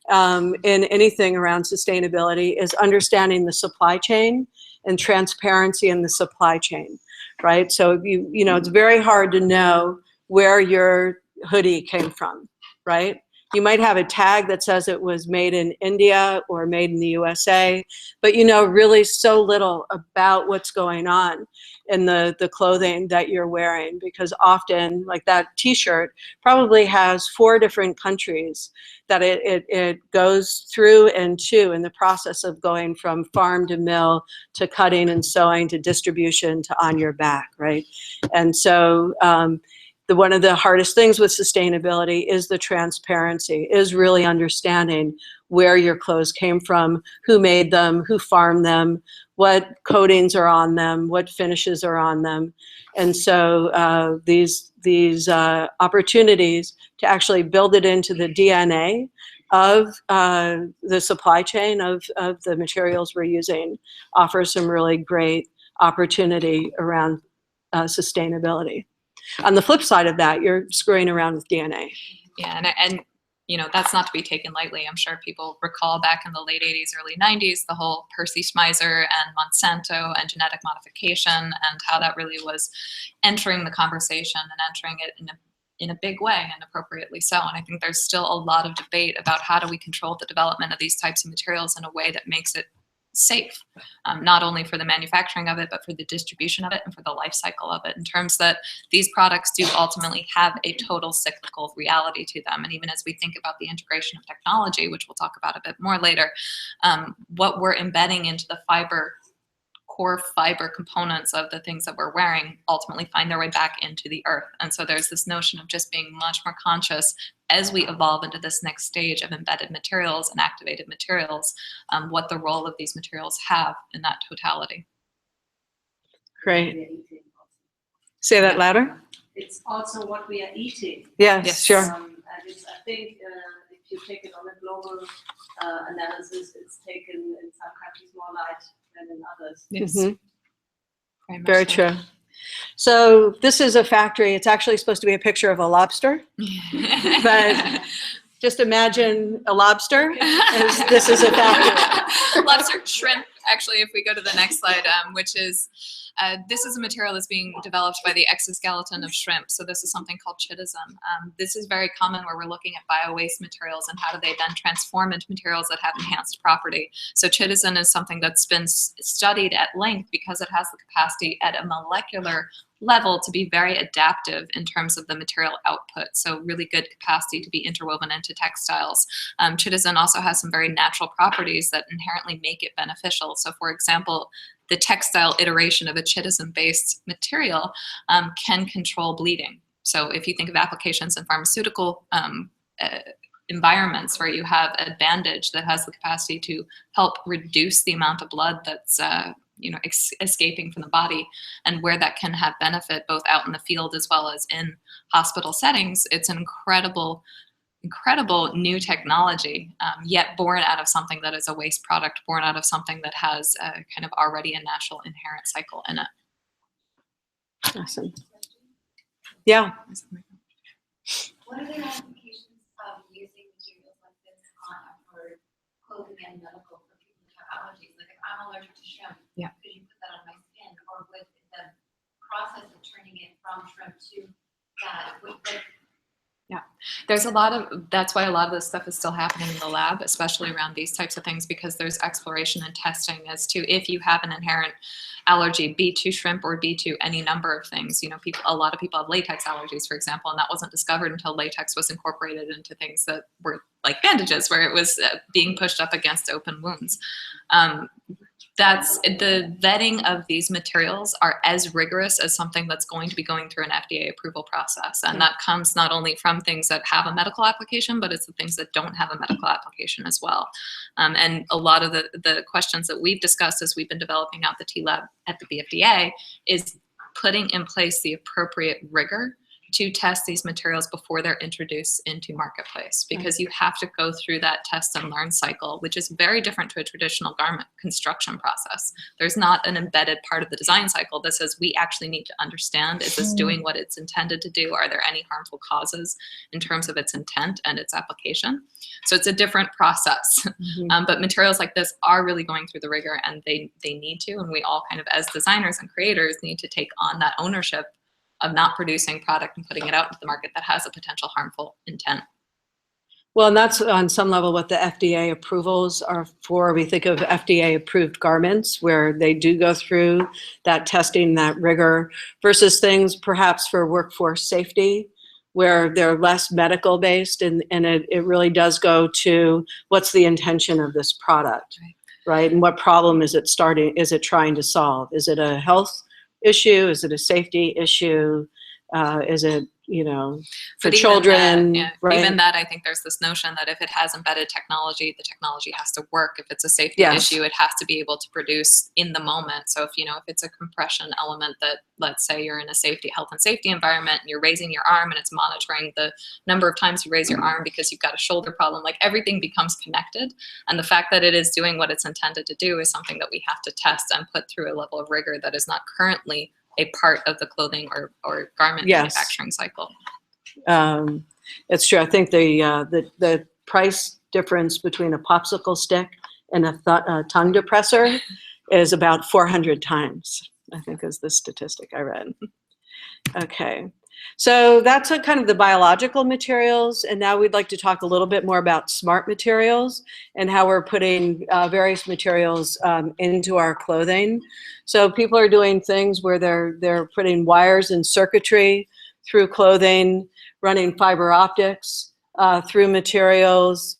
in anything around sustainability is understanding the supply chain and transparency in the supply chain, right? So you know, it's very hard to know where your hoodie came from, right? You might have a tag that says it was made in India or made in the USA, but you know really so little about what's going on in the clothing that you're wearing, because often, like that t-shirt probably has 4 different countries that it goes through and to in the process of going from farm to mill to cutting and sewing to distribution to on your back, right? And so one of the hardest things with sustainability is the transparency, is really understanding where your clothes came from, who made them, who farmed them, what coatings are on them, what finishes are on them. And so these opportunities to actually build it into the DNA of the supply chain of the materials we're using offer some really great opportunity around sustainability. On the flip side of that, you're screwing around with DNA. Yeah, and you know, that's not to be taken lightly. I'm sure people recall back in the late 80s, early 90s, the whole Percy Schmeiser and Monsanto and genetic modification, and how that really was entering the conversation and entering it in a big way, and appropriately so. And I think there's still a lot of debate about how do we control the development of these types of materials in a way that makes it safe, not only for the manufacturing of it, but for the distribution of it and for the life cycle of it, in terms that these products do ultimately have a total cyclical reality to them. And even as we think about the integration of technology, which we'll talk about a bit more later, what we're embedding into the core fiber components of the things that we're wearing ultimately find their way back into the earth. And so there's this notion of just being much more conscious as we evolve into this next stage of embedded materials and activated materials, what the role of these materials have in that totality. Great. Say that louder. It's also what we are eating. Yes, sure. And I think if you take it on a global analysis, it's taken in some countries more light than in others. Yes. Mm-hmm. Very true. So this is a factory. It's actually supposed to be a picture of a lobster, but just imagine a lobster. This is a factory. Lobster, shrimp, actually, if we go to the next slide, which is, this is a material that's being developed by the exoskeleton of shrimp. So this is something called chitosan. This is very common where we're looking at bio-waste materials and how do they then transform into materials that have enhanced property. So chitosan is something that's been studied at length because it has the capacity at a molecular level to be very adaptive in terms of the material output. So really good capacity to be interwoven into textiles. Chitosan also has some very natural properties that inherently make it beneficial. So for example, the textile iteration of a chitosan-based material can control bleeding. So if you think of applications in pharmaceutical environments where you have a bandage that has the capacity to help reduce the amount of blood that's escaping from the body, and where that can have benefit both out in the field as well as in hospital settings, it's an incredible new technology, yet born out of something that is a waste product, born out of something that has kind of already a natural inherent cycle in it. Awesome. Yeah. What are the applications of using materials like this for clothing and medical for people who have allergies? Like if I'm allergic to shrimp, Yeah. could you put that on my skin? Or with the process of turning it from shrimp to that, There's a lot of, that's why a lot of this stuff is still happening in the lab, especially around these types of things, because there's exploration and testing as to if you have an inherent allergy, be to shrimp or be to any number of things. You know, a lot of people have latex allergies, for example, and that wasn't discovered until latex was incorporated into things that were like bandages, where it was being pushed up against open wounds. That's the vetting of these materials are as rigorous as something that's going to be going through an FDA approval process. And that comes not only from things that have a medical application, but it's the things that don't have a medical application as well. And a lot of the questions that we've discussed as we've been developing out the T-Lab at the BFDA is putting in place the appropriate rigor to test these materials before they're introduced into marketplace, because you have to go through that test and learn cycle, which is very different to a traditional garment construction process. There's not an embedded part of the design cycle that says we actually need to understand, is this doing what it's intended to do? Are there any harmful causes in terms of its intent and its application? So it's a different process. But materials like this are really going through the rigor, and they need to, and we all kind of, as designers and creators, need to take on that ownership of not producing product and putting it out into the market that has a potential harmful intent. Well, and that's on some level what the FDA approvals are for. We think of FDA approved garments where they do go through that testing, that rigor, versus things perhaps for workforce safety where they're less medical based, and it really does go to what's the intention of this product, right? And what problem is it trying to solve? Is it a health issue? Is it a safety issue? Is it, for children? Right? Even that, I think there's this notion that if it has embedded technology, the technology has to work. If it's a safety issue, it has to be able to produce in the moment. So if it's a compression element that, let's say you're in a health and safety environment and you're raising your arm and it's monitoring the number of times you raise your arm because you've got a shoulder problem, like everything becomes connected. And the fact that it is doing what it's intended to do is something that we have to test and put through a level of rigor that is not currently a part of the clothing or garment manufacturing cycle. It's true. I think the price difference between a popsicle stick and a tongue depressor is about 400 times, I think is the statistic I read. Okay. So that's kind of the biological materials, and now we'd like to talk a little bit more about smart materials and how we're putting various materials into our clothing. So people are doing things where they're putting wires and circuitry through clothing, running fiber optics through materials.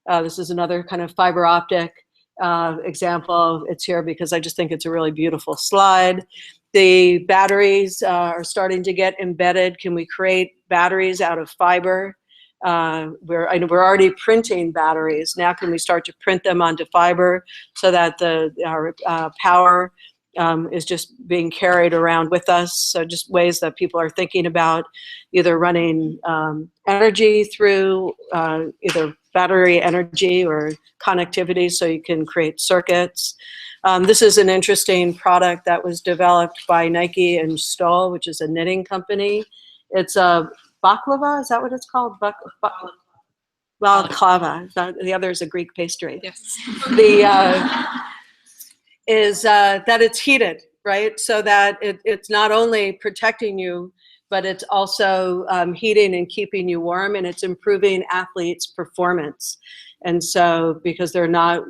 This is another kind of fiber optic example. It's here because I just think it's a really beautiful slide. The batteries are starting to get embedded. Can we create batteries out of fiber? We're already printing batteries. Now can we start to print them onto fiber so that our power is just being carried around with us? So just ways that people are thinking about either running energy through either battery energy or connectivity so you can create circuits. This is an interesting product that was developed by Nike and Stoll, which is a knitting company. It's a baklava, is that what it's called? Balaclava. The other is a Greek pastry. Yes. That it's heated, right? So that it's not only protecting you, but it's also heating and keeping you warm, and it's improving athletes' performance. And so, because they're not,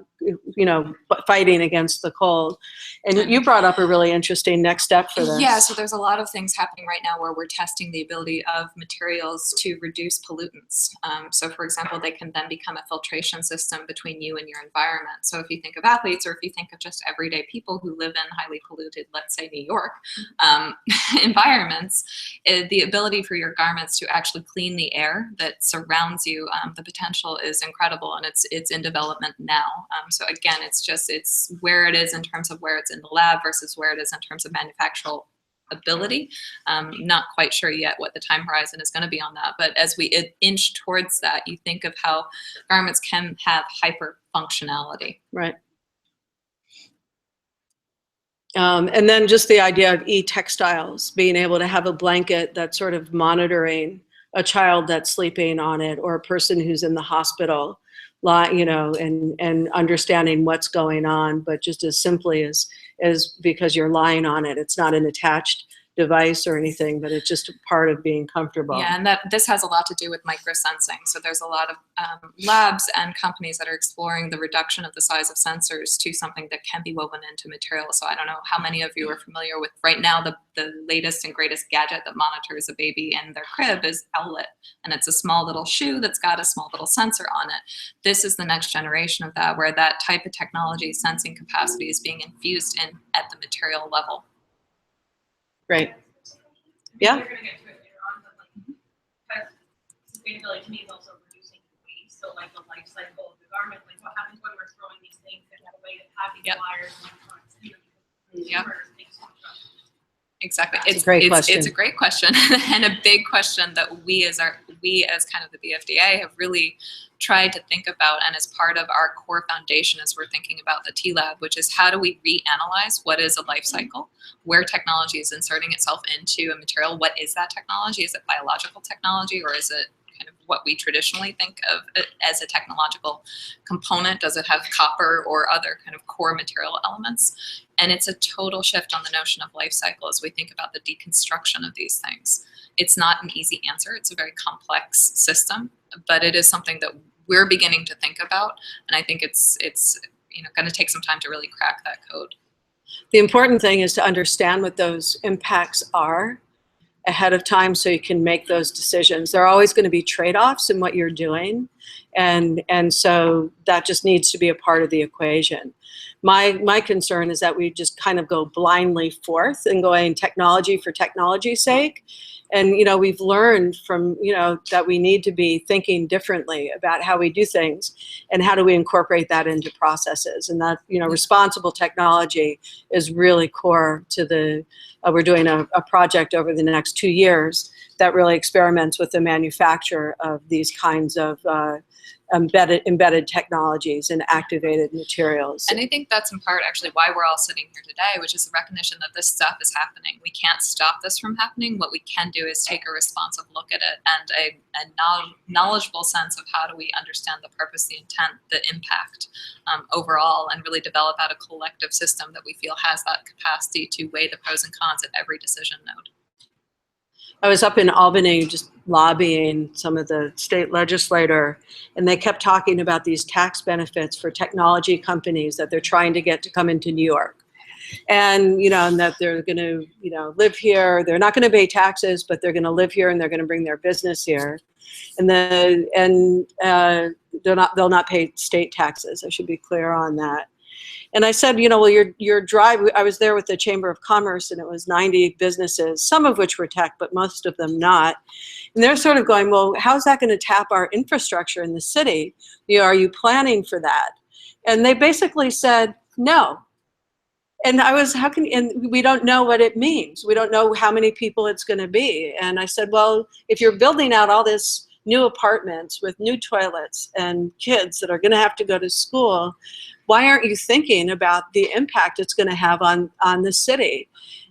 fighting against the cold. And you brought up a really interesting next step for this. Yeah, so there's a lot of things happening right now where we're testing the ability of materials to reduce pollutants. So for example, they can then become a filtration system between you and your environment. So if you think of athletes, or if you think of just everyday people who live in highly polluted, let's say New York, environments, the ability for your garments to actually clean the air that surrounds you, the potential is incredible, and it's in development now. So again, it's where it is in terms of where it's in the lab versus where it is in terms of manufacturability. Not quite sure yet what the time horizon is going to be on that, but as we inch towards that, you think of how garments can have hyper functionality. Right. And then just the idea of e-textiles, being able to have a blanket that's sort of monitoring a child that's sleeping on it, or a person who's in the hospital, and understanding what's going on, but just as simply as because you're lying on it. It's not an attached device or anything, but it's just a part of being comfortable. Yeah, and this has a lot to do with microsensing. So there's a lot of labs and companies that are exploring the reduction of the size of sensors to something that can be woven into material. So I don't know how many of you are familiar with right now the latest and greatest gadget that monitors a baby in their crib is Owlet. And it's a small little shoe that's got a small little sensor on it. This is the next generation of that, where that type of technology sensing capacity is being infused in at the material level. Great. Yeah. We're gonna get to it later on, but because sustainability to me is also reducing waste. So like the life cycle of the garment, like what happens when we're throwing these things in a way to have these wires and electronics here. Yep. Things Exactly. It's a great question. It's a great question and a big question that we as kind of the BFDA have really tried to think about, and as part of our core foundation as we're thinking about the T-Lab, which is how do we reanalyze what is a life cycle, where technology is inserting itself into a material. What is that technology? Is it biological technology, or is it kind of what we traditionally think of as a technological component? Does it have copper or other kind of core material elements? And it's a total shift on the notion of life cycle as we think about the deconstruction of these things. It's not an easy answer. It's a very complex system, but it is something that we're beginning to think about. And I think it's going to take some time to really crack that code. The important thing is to understand what those impacts are ahead of time so you can make those decisions. There are always going to be trade-offs in what you're doing, and so that just needs to be a part of the equation. My concern is that we just kind of go blindly forth and going technology for technology's sake. And, we've learned from, that we need to be thinking differently about how we do things and how do we incorporate that into processes. And that, responsible technology is really core to the, we're doing a project over the next 2 years that really experiments with the manufacture of these kinds of embedded technologies and activated materials. And I think that's in part actually why we're all sitting here today, which is the recognition that this stuff is happening. We can't stop this from happening. What we can do is take a responsive look at it and a knowledgeable sense of how do we understand the purpose, the intent, the impact overall, and really develop out a collective system that we feel has that capacity to weigh the pros and cons at every decision node. I was up in Albany just lobbying some of the state legislator, and they kept talking about these tax benefits for technology companies that they're trying to get to come into New York. And, and that they're going to, live here. They're not going to pay taxes, but they're going to live here and they're going to bring their business here. And they'll not pay state taxes. I should be clear on that. And I said, well, your drive, I was there with the Chamber of Commerce, and it was 90 businesses, some of which were tech, but most of them not. And they're sort of going, well, how's that going to tap our infrastructure in the city? Are you planning for that? And they basically said, no. And I was, and we don't know what it means. We don't know how many people it's going to be. And I said, well, if you're building out all this new apartments with new toilets and kids that are going to have to go to school, why aren't you thinking about the impact it's going to have on the city?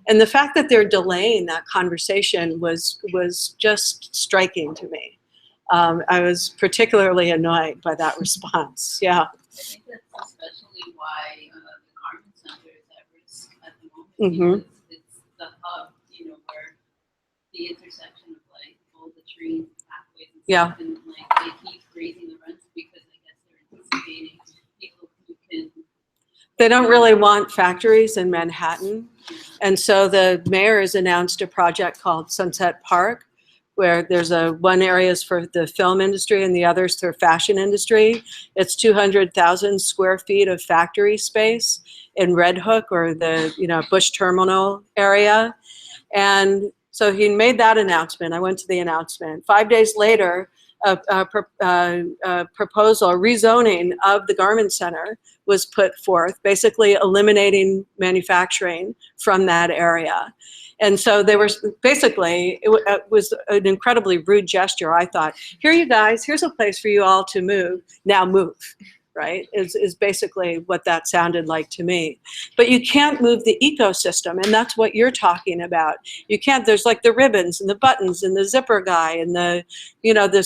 And the fact that they're delaying that conversation was just striking to me. I was particularly annoyed by that response. Yeah. I think that's especially why the Garment Center is at risk at the moment. Mm-hmm. Because it's the hub, where the intersection of all the trees, pathways, and Yeah. stuff, and they keep raising the rents because I guess they're anticipating people who can. They don't really want factories in Manhattan. And so the mayor has announced a project called Sunset Park, where there's one area is for the film industry and the others for fashion industry. It's 200,000 square feet of factory space in Red Hook, or the Bush Terminal area. And so he made that announcement. I went to the announcement. 5 days later, a proposal, a rezoning of the Garment Center was put forth, basically eliminating manufacturing from that area. And so they were basically, it was an incredibly rude gesture. I thought, here you guys, here's a place for you all to move, now move, right? Is basically what that sounded like to me. But you can't move the ecosystem, and that's what you're talking about. You can't, there's like the ribbons and the buttons and the zipper guy and the,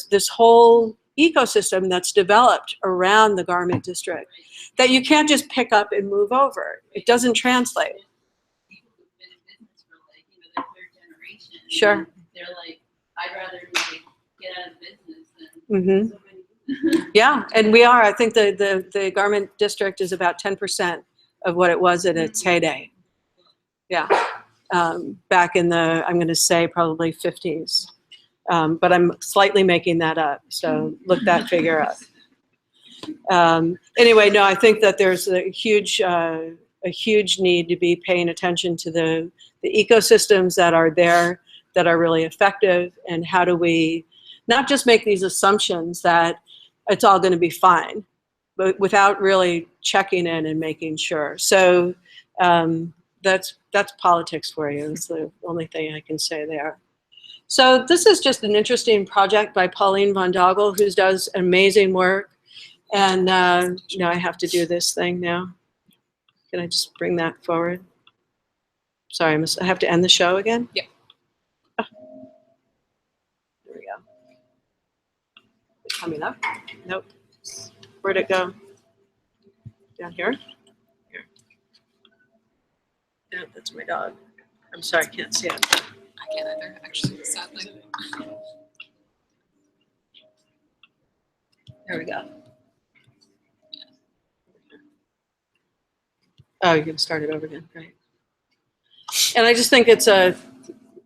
this whole ecosystem that's developed around the garment district that you can't just pick up and move over. It doesn't translate. People who've been in business for their third generation. Sure. And they're like, I'd rather get out of business Mm-hmm. than somebody. Yeah, and we are. I think the garment district is about 10% of what it was at its heyday. Yeah, back in the, I'm going to say probably 50s. But I'm slightly making that up, so look that figure up. Anyway, no, I think that there's a huge need to be paying attention to the ecosystems that are there, that are really effective, and how do we not just make these assumptions that it's all going to be fine, but without really checking in and making sure. So that's politics for you. It's the only thing I can say there. So this is just an interesting project by Pauline von Dogel, who does amazing work. And now I have to do this thing now. Can I just bring that forward? Sorry, I have to end the show again? Yeah. Oh. There we go. Coming up? Nope. Where'd it go? Down here? Here. Yeah, that's my dog. I'm sorry, I can't see it. I can't either, actually, sadly. There we go. Oh, you can start it over again, right? And I just think it's a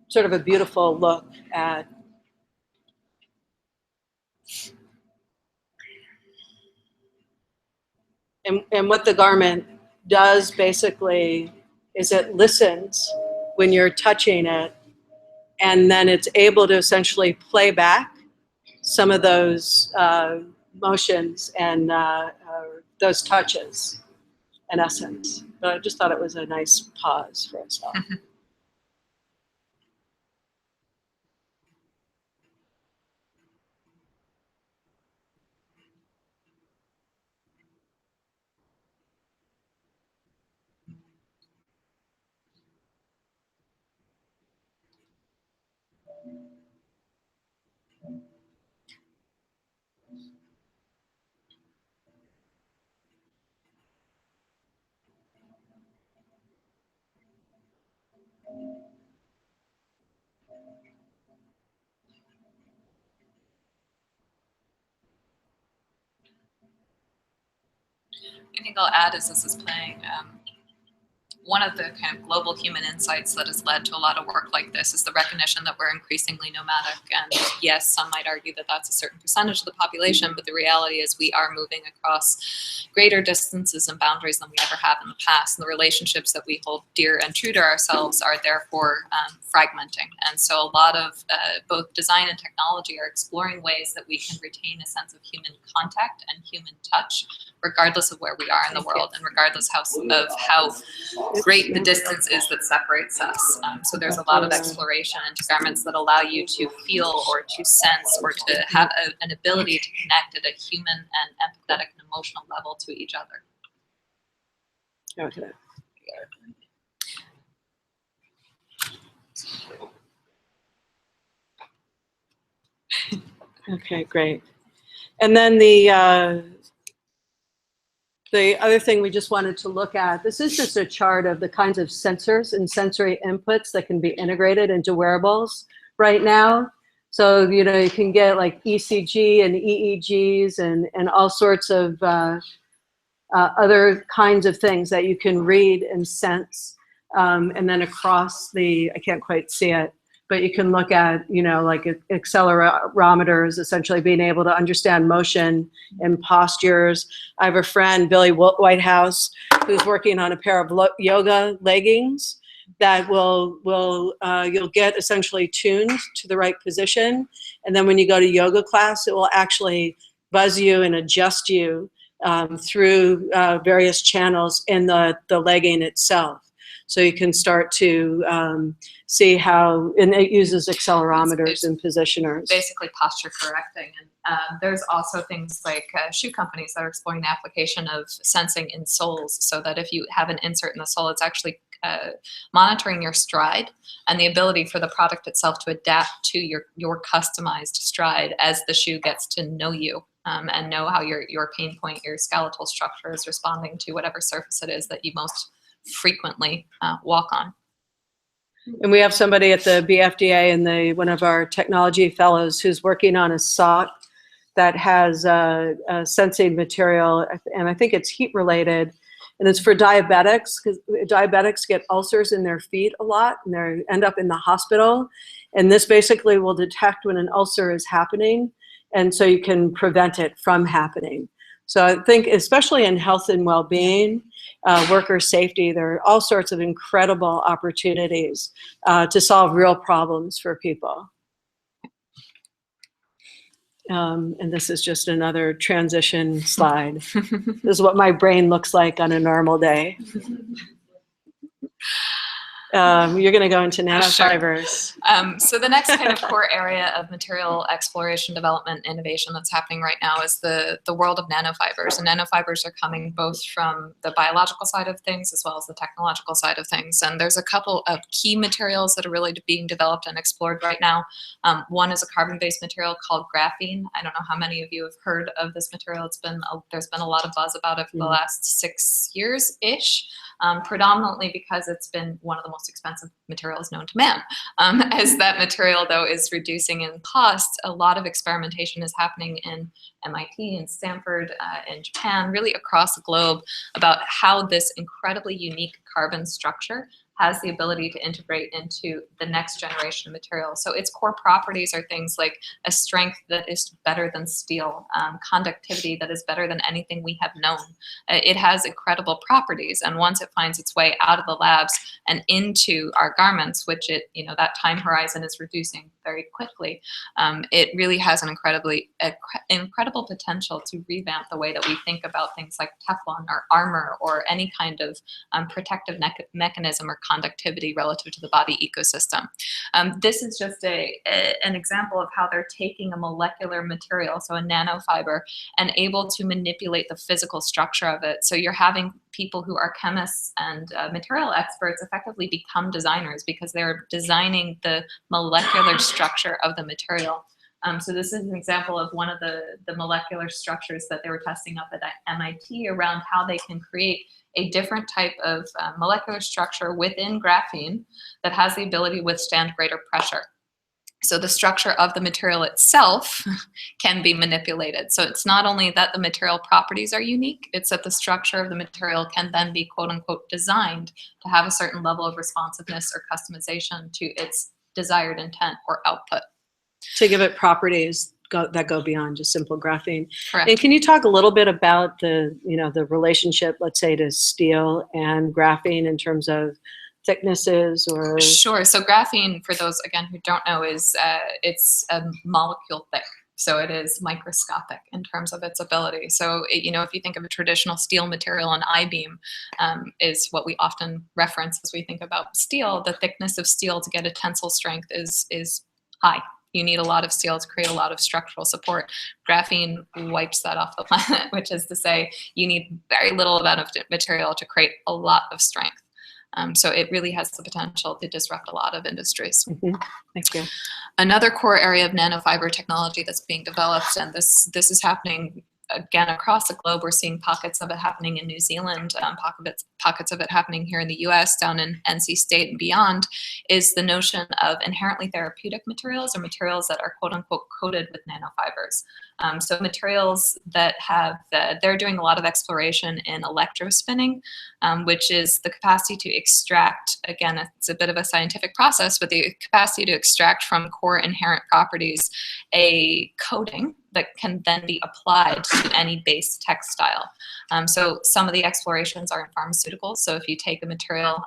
sort of a beautiful look at and what the garment does basically is it listens when you're touching it, and then it's able to essentially play back some of those motions and those touches, in essence. But I just thought it was a nice pause for us all. I think I'll add is this is playing one of the kind of global human insights that has led to a lot of work like this is the recognition that we're increasingly nomadic. And yes, some might argue that that's a certain percentage of the population, but the reality is we are moving across greater distances and boundaries than we ever have in the past. And the relationships that we hold dear and true to ourselves are therefore fragmenting. And so a lot of both design and technology are exploring ways that we can retain a sense of human contact and human touch, regardless of where we are in the world and regardless of how great the distance is that separates us. So there's a lot of exploration into garments that allow you to feel or to sense or to have an ability to connect at a human and empathetic and emotional level to each other. Okay. Okay, great. And then the other thing we just wanted to look at, this is just a chart of the kinds of sensors and sensory inputs that can be integrated into wearables right now. So, you know, you can get like ECG and EEGs and all sorts of other kinds of things that you can read and sense. And then across the, I can't quite see it, but you can look at, you know, like accelerometers, essentially being able to understand motion and postures. I have a friend, Billy Whitehouse, who's working on a pair of yoga leggings that you'll get essentially tuned to the right position. And then when you go to yoga class, it will actually buzz you and adjust you through various channels in the legging itself. So you can start to see how, and it uses accelerometers and positioners. Basically posture correcting. And there's also things like shoe companies that are exploring the application of sensing in soles, so that if you have an insert in the sole, it's actually monitoring your stride and the ability for the product itself to adapt to your customized stride as the shoe gets to know you. And know how your pain point, your skeletal structure is responding to whatever surface it is that you most frequently walk on. And we have somebody at the BFDA and one of our technology fellows who's working on a sock that has a sensing material, and I think it's heat related, and it's for diabetics, because diabetics get ulcers in their feet a lot and they end up in the hospital. And this basically will detect when an ulcer is happening, and so you can prevent it from happening. So I think especially in health and well-being, worker safety, there are all sorts of incredible opportunities to solve real problems for people. And this is just another transition slide. This is what my brain looks like on a normal day. You're going to go into Sure. nanofibers. So the next kind of core area of material exploration, development, innovation that's happening right now is the world of nanofibers. And nanofibers are coming both from the biological side of things as well as the technological side of things. And there's a couple of key materials that are really being developed and explored right now. One is a carbon-based material called graphene. I don't know how many of you have heard of this material. There's been a lot of buzz about it for the last 6 years-ish. Predominantly because it's been one of the most expensive materials known to man. As that material, though, is reducing in cost, a lot of experimentation is happening in MIT and Stanford, in Japan, really across the globe, about how this incredibly unique carbon structure has the ability to integrate into the next generation of materials. So its core properties are things like a strength that is better than steel, conductivity that is better than anything we have known. It has incredible properties, and once it finds its way out of the labs and into our garments, which that time horizon is reducing very quickly, it really has an incredible potential to revamp the way that we think about things like Teflon or armor or any kind of protective mechanism or conductivity relative to the body ecosystem. This is just an example of how they're taking a molecular material, so a nanofiber, and able to manipulate the physical structure of it. So you're having people who are chemists and material experts effectively become designers because they're designing the molecular structure of the material. So this is an example of one of the molecular structures that they were testing up at MIT around how they can create a different type of molecular structure within graphene that has the ability to withstand greater pressure. So the structure of the material itself can be manipulated. So it's not only that the material properties are unique, it's that the structure of the material can then be quote unquote designed to have a certain level of responsiveness or customization to its desired intent or output. To give it properties that go beyond just simple graphene. Correct. And can you talk a little bit about the relationship, let's say, to steel and graphene in terms of thicknesses or? Sure. So graphene, for those again who don't know, is it's a molecule thick. So it is microscopic in terms of its ability. So if you think of a traditional steel material, an I-beam is what we often reference as we think about steel. The thickness of steel to get a tensile strength is high. You need a lot of steel to create a lot of structural support. Graphene wipes that off the planet, which is to say you need very little amount of material to create a lot of strength. So it really has the potential to disrupt a lot of industries. Thank you. Another core area of nanofiber technology that's being developed, and this is happening again across the globe. We're seeing pockets of it happening in New Zealand, pockets of it happening here in the US, down in NC State and beyond, is the notion of inherently therapeutic materials or materials that are quote unquote coated with nanofibers. So materials that they're doing a lot of exploration in electrospinning, which is the capacity to extract, again, it's a bit of a scientific process, but the capacity to extract from core inherent properties a coating that can then be applied to any base textile. So some of the explorations are in pharmaceuticals. So if you take a material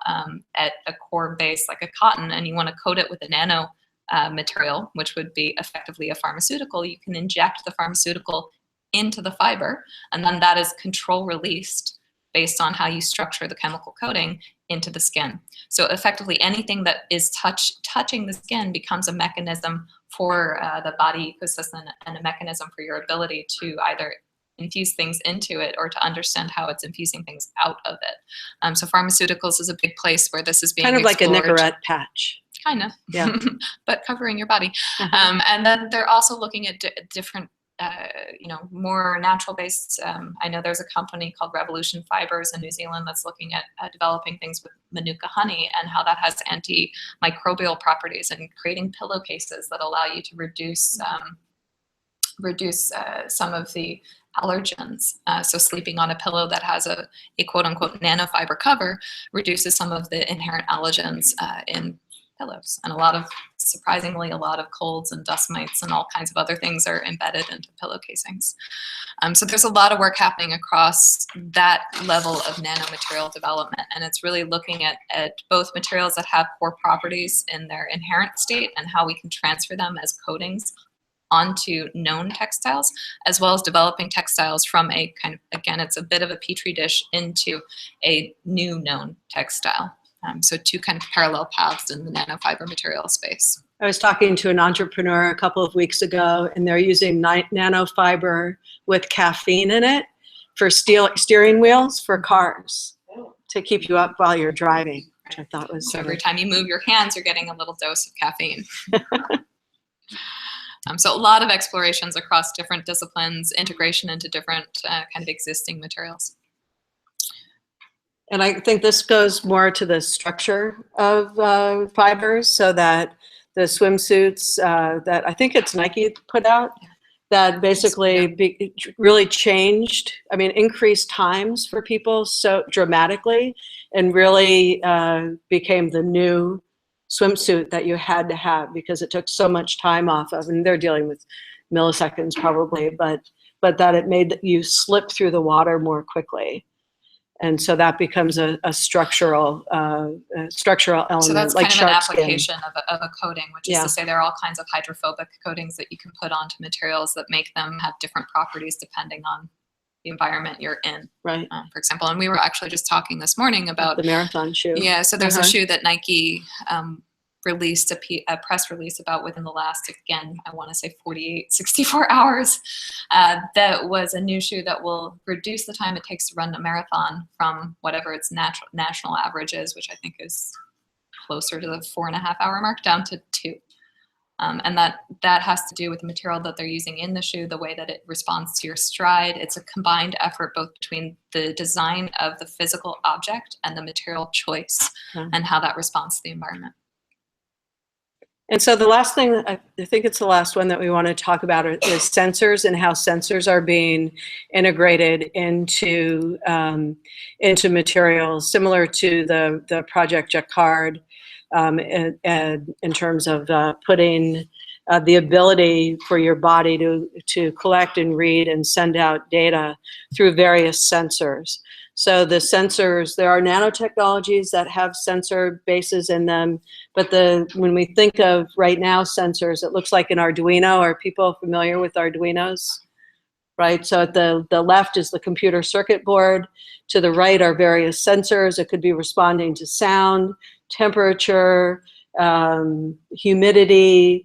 at a core base like a cotton and you want to coat it with a nano material, which would be effectively a pharmaceutical, you can inject the pharmaceutical into the fiber, and then that is control released based on how you structure the chemical coating into the skin. So effectively anything that is touching the skin becomes a mechanism for the body ecosystem and a mechanism for your ability to either infuse things into it or to understand how it's infusing things out of it. So pharmaceuticals is a big place where this is being kind of explored. like a Nicorette patch. Kind of, yeah, but covering your body. And then they're also looking at different, more natural-based. I know there's a company called Revolution Fibers in New Zealand that's looking at developing things with Manuka honey and how that has antimicrobial properties and creating pillowcases that allow you to reduce some of the allergens. So sleeping on a pillow that has a quote-unquote nanofiber cover reduces some of the inherent allergens in pillows, and surprisingly a lot of colds and dust mites and all kinds of other things are embedded into pillow casings. So there's a lot of work happening across that level of nanomaterial development, and it's really looking at both materials that have core properties in their inherent state and how we can transfer them as coatings onto known textiles, as well as developing textiles from a kind of, again, it's a bit of a petri dish into a new known textile. So two kind of parallel paths in the nanofiber material space. I was talking to an entrepreneur a couple of weeks ago, and they're using nanofiber with caffeine in it for steering wheels for cars to keep you up while you're driving, which I thought was So every time you move your hands, you're getting a little dose of caffeine. So a lot of explorations across different disciplines, integration into different kind of existing materials. And I think this goes more to the structure of fibers, so that the swimsuits that I think it's Nike put out, that basically really changed, I mean, increased times for people so dramatically, and really became the new swimsuit that you had to have, because it took so much time off of, and they're dealing with milliseconds probably, but that it made you slip through the water more quickly. And so that becomes a structural element. So that's like kind of an shark skin. application of a coating, which is to say there are all kinds of hydrophobic coatings that you can put onto materials that make them have different properties depending on the environment you're in. Right. For example, and we were actually just talking this morning about The marathon shoe. Yeah, so there's a shoe that Nike released a press release about within the last, again, I want to say 48, 64 hours. That was a new shoe that will reduce the time it takes to run a marathon from whatever its national average is, which I think is closer to the 4.5 hour mark, down to 2. And that has to do with the material that they're using in the shoe, the way that it responds to your stride. It's a combined effort both between the design of the physical object and the material choice and how that responds to the environment. And so the last thing, I think it's the last one that we want to talk about, is sensors, and how sensors are being integrated into materials, similar to the Project Jacquard, in terms of putting the ability for your body to collect and read and send out data through various sensors. So the sensors, there are nanotechnologies that have sensor bases in them, but when we think of right now sensors, it looks like an Arduino. Are people familiar with Arduinos? Right, so at the left is the computer circuit board. To the right are various sensors. It could be responding to sound, temperature, humidity,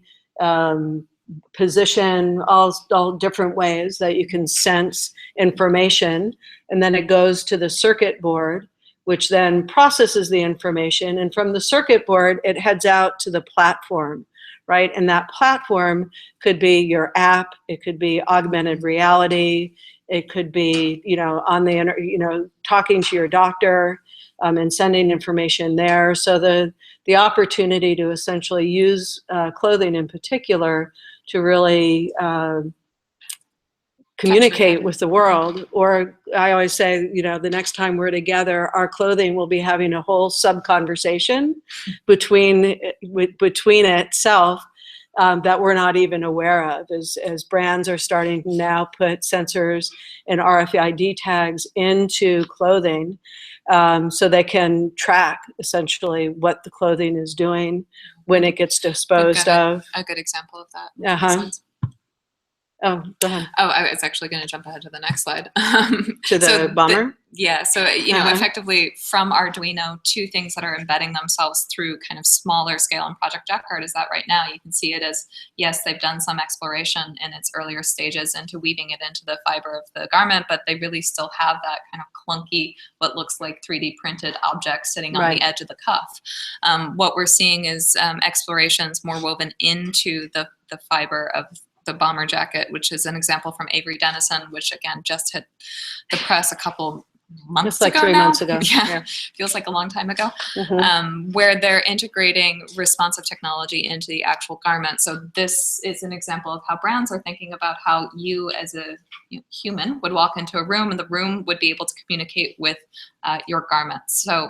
position, all different ways that you can sense information. And then it goes to the circuit board, which then processes the information. And from the circuit board, it heads out to the platform, right? And that platform could be your app. It could be augmented reality. It could be, on the talking to your doctor and sending information there. So the opportunity to essentially use clothing in particular to really communicate with the world. Or I always say, the next time we're together, our clothing will be having a whole sub-conversation between itself that we're not even aware of, as brands are starting to now put sensors and RFID tags into clothing, so they can track essentially what the clothing is doing when it gets disposed of. A good example of that. Oh, go ahead. Oh, I was actually going to jump ahead to the next slide. To the bomber? So, effectively from Arduino, two things that are embedding themselves through kind of smaller scale in Project Jacquard is that right now you can see it as, yes, they've done some exploration in its earlier stages into weaving it into the fiber of the garment, but they really still have that kind of clunky, what looks like 3D printed object sitting on the edge of the cuff. What we're seeing is explorations more woven into the fiber of the bomber jacket, which is an example from Avery Dennison, which again just hit the press a couple months ago. Just like 3 months ago. Yeah, feels like a long time ago. Where they're integrating responsive technology into the actual garment. So this is an example of how brands are thinking about how you as a human would walk into a room, and the room would be able to communicate with your garments. So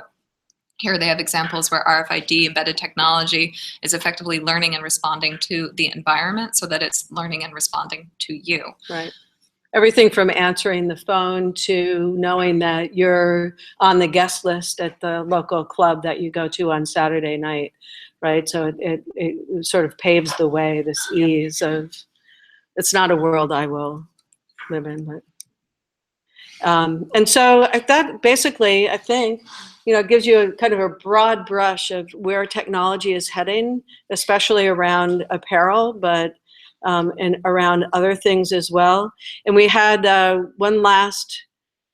here they have examples where RFID embedded technology is effectively learning and responding to the environment so that it's learning and responding to you. Right. Everything from answering the phone to knowing that you're on the guest list at the local club that you go to on Saturday night, right? So it sort of paves the way, this ease of, it's not a world I will live in, but. And so that basically, I think, it gives you a kind of a broad brush of where technology is heading, especially around apparel, but and around other things as well. And we had one last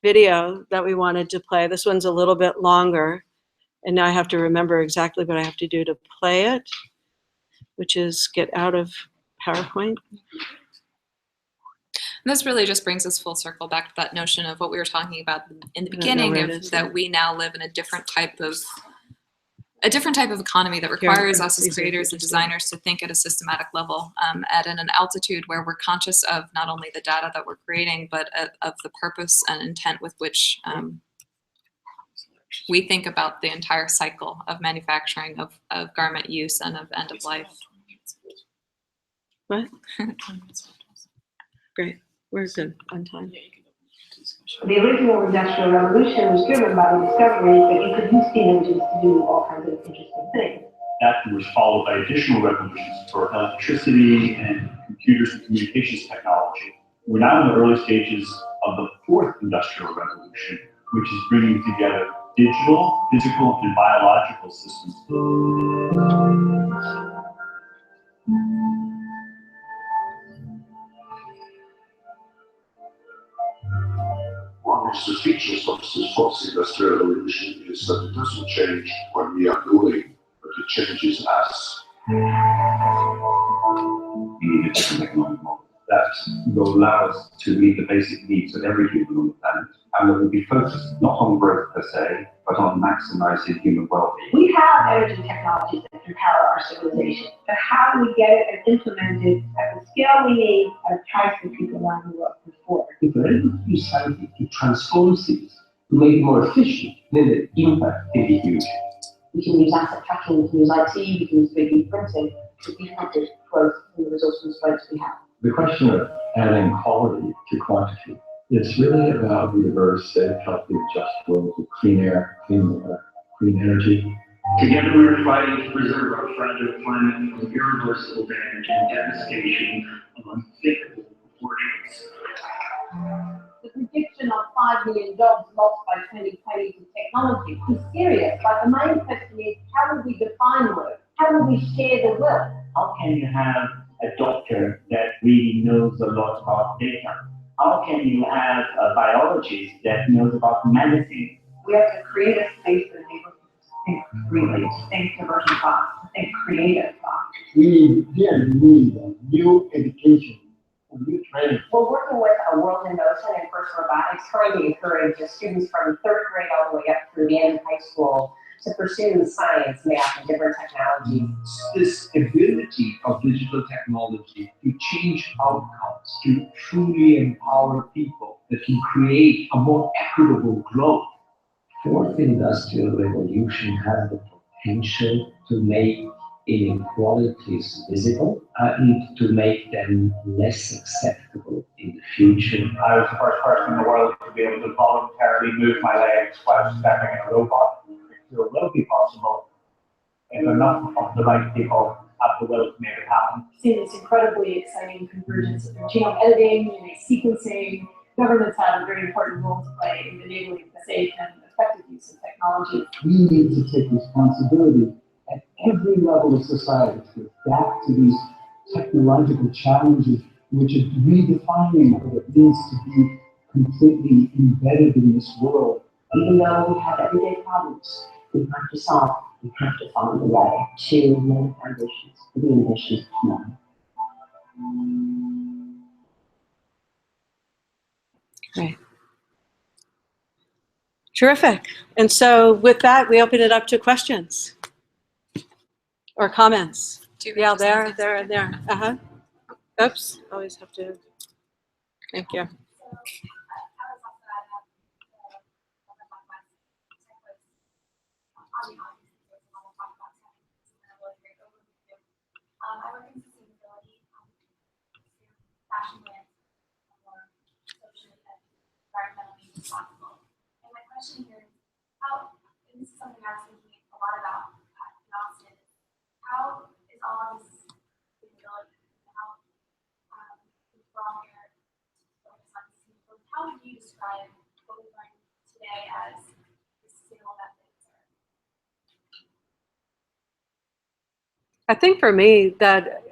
video that we wanted to play. This one's a little bit longer, and now I have to remember exactly what I have to do to play it, which is get out of PowerPoint. And this really just brings us full circle back to that notion of what we were talking about in the I don't know beginning, where it of is that now. we now live in a different type of economy that requires us as creators and designers to think at a systematic level, at an altitude where we're conscious of not only the data that we're creating, but of the purpose and intent with which we think about the entire cycle of manufacturing, of garment use, and of end of life. What? Great. We're good on time. The original Industrial Revolution was driven by the discovery that you could use steam engines to do all kinds of interesting things. That was followed by additional revolutions for electricity and computers and communications technology. We're now in the early stages of the fourth industrial revolution, which is bringing together digital, physical, and biological systems. One of the features of this fourth industrial revolution is that it doesn't change what we are doing, but it changes us. We need a different economic model that will allow us to meet the basic needs of every human on the planet, and that will be focused not on growth per se, but on maximizing human well-being. We have energy technologies that can power our civilization, but how do we get it and implement it at the scale we need at a price that people around the world can afford? If we're able to use science to transform cities, to make it more efficient, then the impact can be huge. We can use asset tracking, we can use IT, we can use 3D printing to be effective growth in the resource constraints we have. The question of adding quality to quantity, it's really about the diverse, safe, healthy, just world with clean air, clean water, clean energy. Together we are fighting to preserve our fragile planet from irreversible damage and devastation of unthinkable proportions. The prediction of 5 million jobs lost by 2020 to technology is serious, but the main question is, how will we define work? How will we share the wealth? How can you have a doctor that really knows a lot about data? How can you have a biologist that knows about medicine? We have to create a space that enables us to think freely, to think diversion thoughts, to think creative thoughts. We really need a new education, a new training. We're working with a World in Motion and First Robotics, trying to encourage students from third grade all the way up through the end of high school to pursue science, math, and different technologies. This ability of digital technology to change outcomes, to truly empower people, that can create a more equitable growth. Fourth industrial revolution has the potential to make inequalities visible and to make them less acceptable in the future. I was the first person in the world to be able to voluntarily move my legs while stepping in a robot. It will be possible if enough of the right people have the will to make it happen. See this incredibly exciting convergence of genome editing, DNA sequencing. Governments have a very important role to play in enabling the safe and effective use of technology. We need to take responsibility at every level of society to adapt to these technological challenges, which is redefining what it means to be completely embedded in this world. Even though we have everyday problems we have to solve, we have to find a way to make our ambitions for the ambitions of tomorrow. Right. Terrific. And so with that, we open it up to questions or comments. Yeah, there. Uh-huh. Oops. Always have to. Thank you. I work in sustainability, fashion brands, more socially and environmentally responsible. And my question here is how, and this is something I was thinking a lot about in Austin, how is all of this sustainability, how we're all here focused on sustainability, how would you describe what we learned today as the sustainable methods I think for me that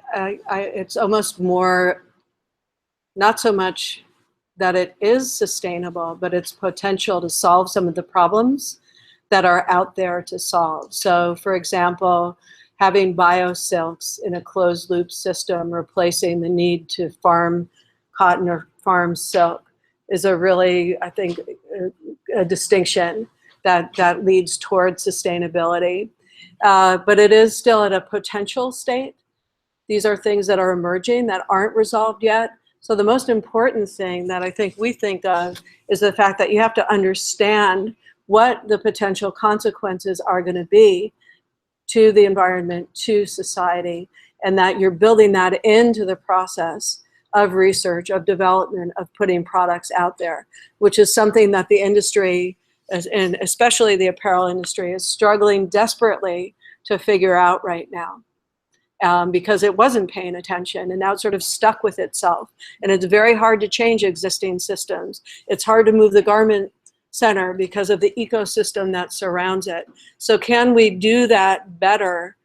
it's almost more, not so much that it is sustainable, but its potential to solve some of the problems that are out there to solve. So for example, having biosilks in a closed loop system replacing the need to farm cotton or farm silk is a really, I think, a distinction that leads towards sustainability. But it is still at a potential state. These are things that are emerging that aren't resolved yet. So the most important thing that I think we think of is the fact that you have to understand what the potential consequences are going to be to the environment, to society, and that you're building that into the process of research, of development, of putting products out there, which is something that the industry, and especially the apparel industry, is struggling desperately to figure out right now. Because it wasn't paying attention, and now it's sort of stuck with itself. And it's very hard to change existing systems. It's hard to move the garment center because of the ecosystem that surrounds it. So can we do that better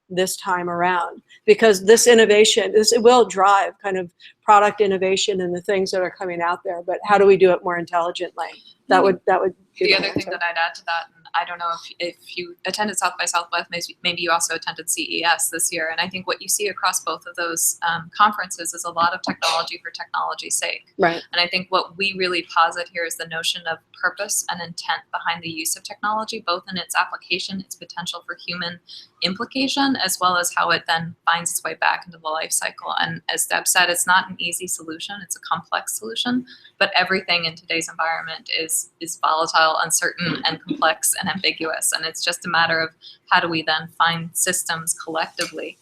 this time around? Because this innovation, it will drive kind of product innovation and the things that are coming out there, but how do we do it more intelligently? That would be the other thing that I'd add to that, and I don't know if you attended South by Southwest, maybe you also attended CES this year, and I think what you see across both of those conferences is a lot of technology for technology's sake. Right. And I think what we really posit here is the notion of purpose and intent behind the use of technology, both in its application, its potential for human implication, as well as how it then finds its way back into the life cycle. And as Deb said, it's not an easy solution, it's a complex solution, but everything in today's environment is volatile, uncertain, and complex and ambiguous. And it's just a matter of how do we then find systems collectively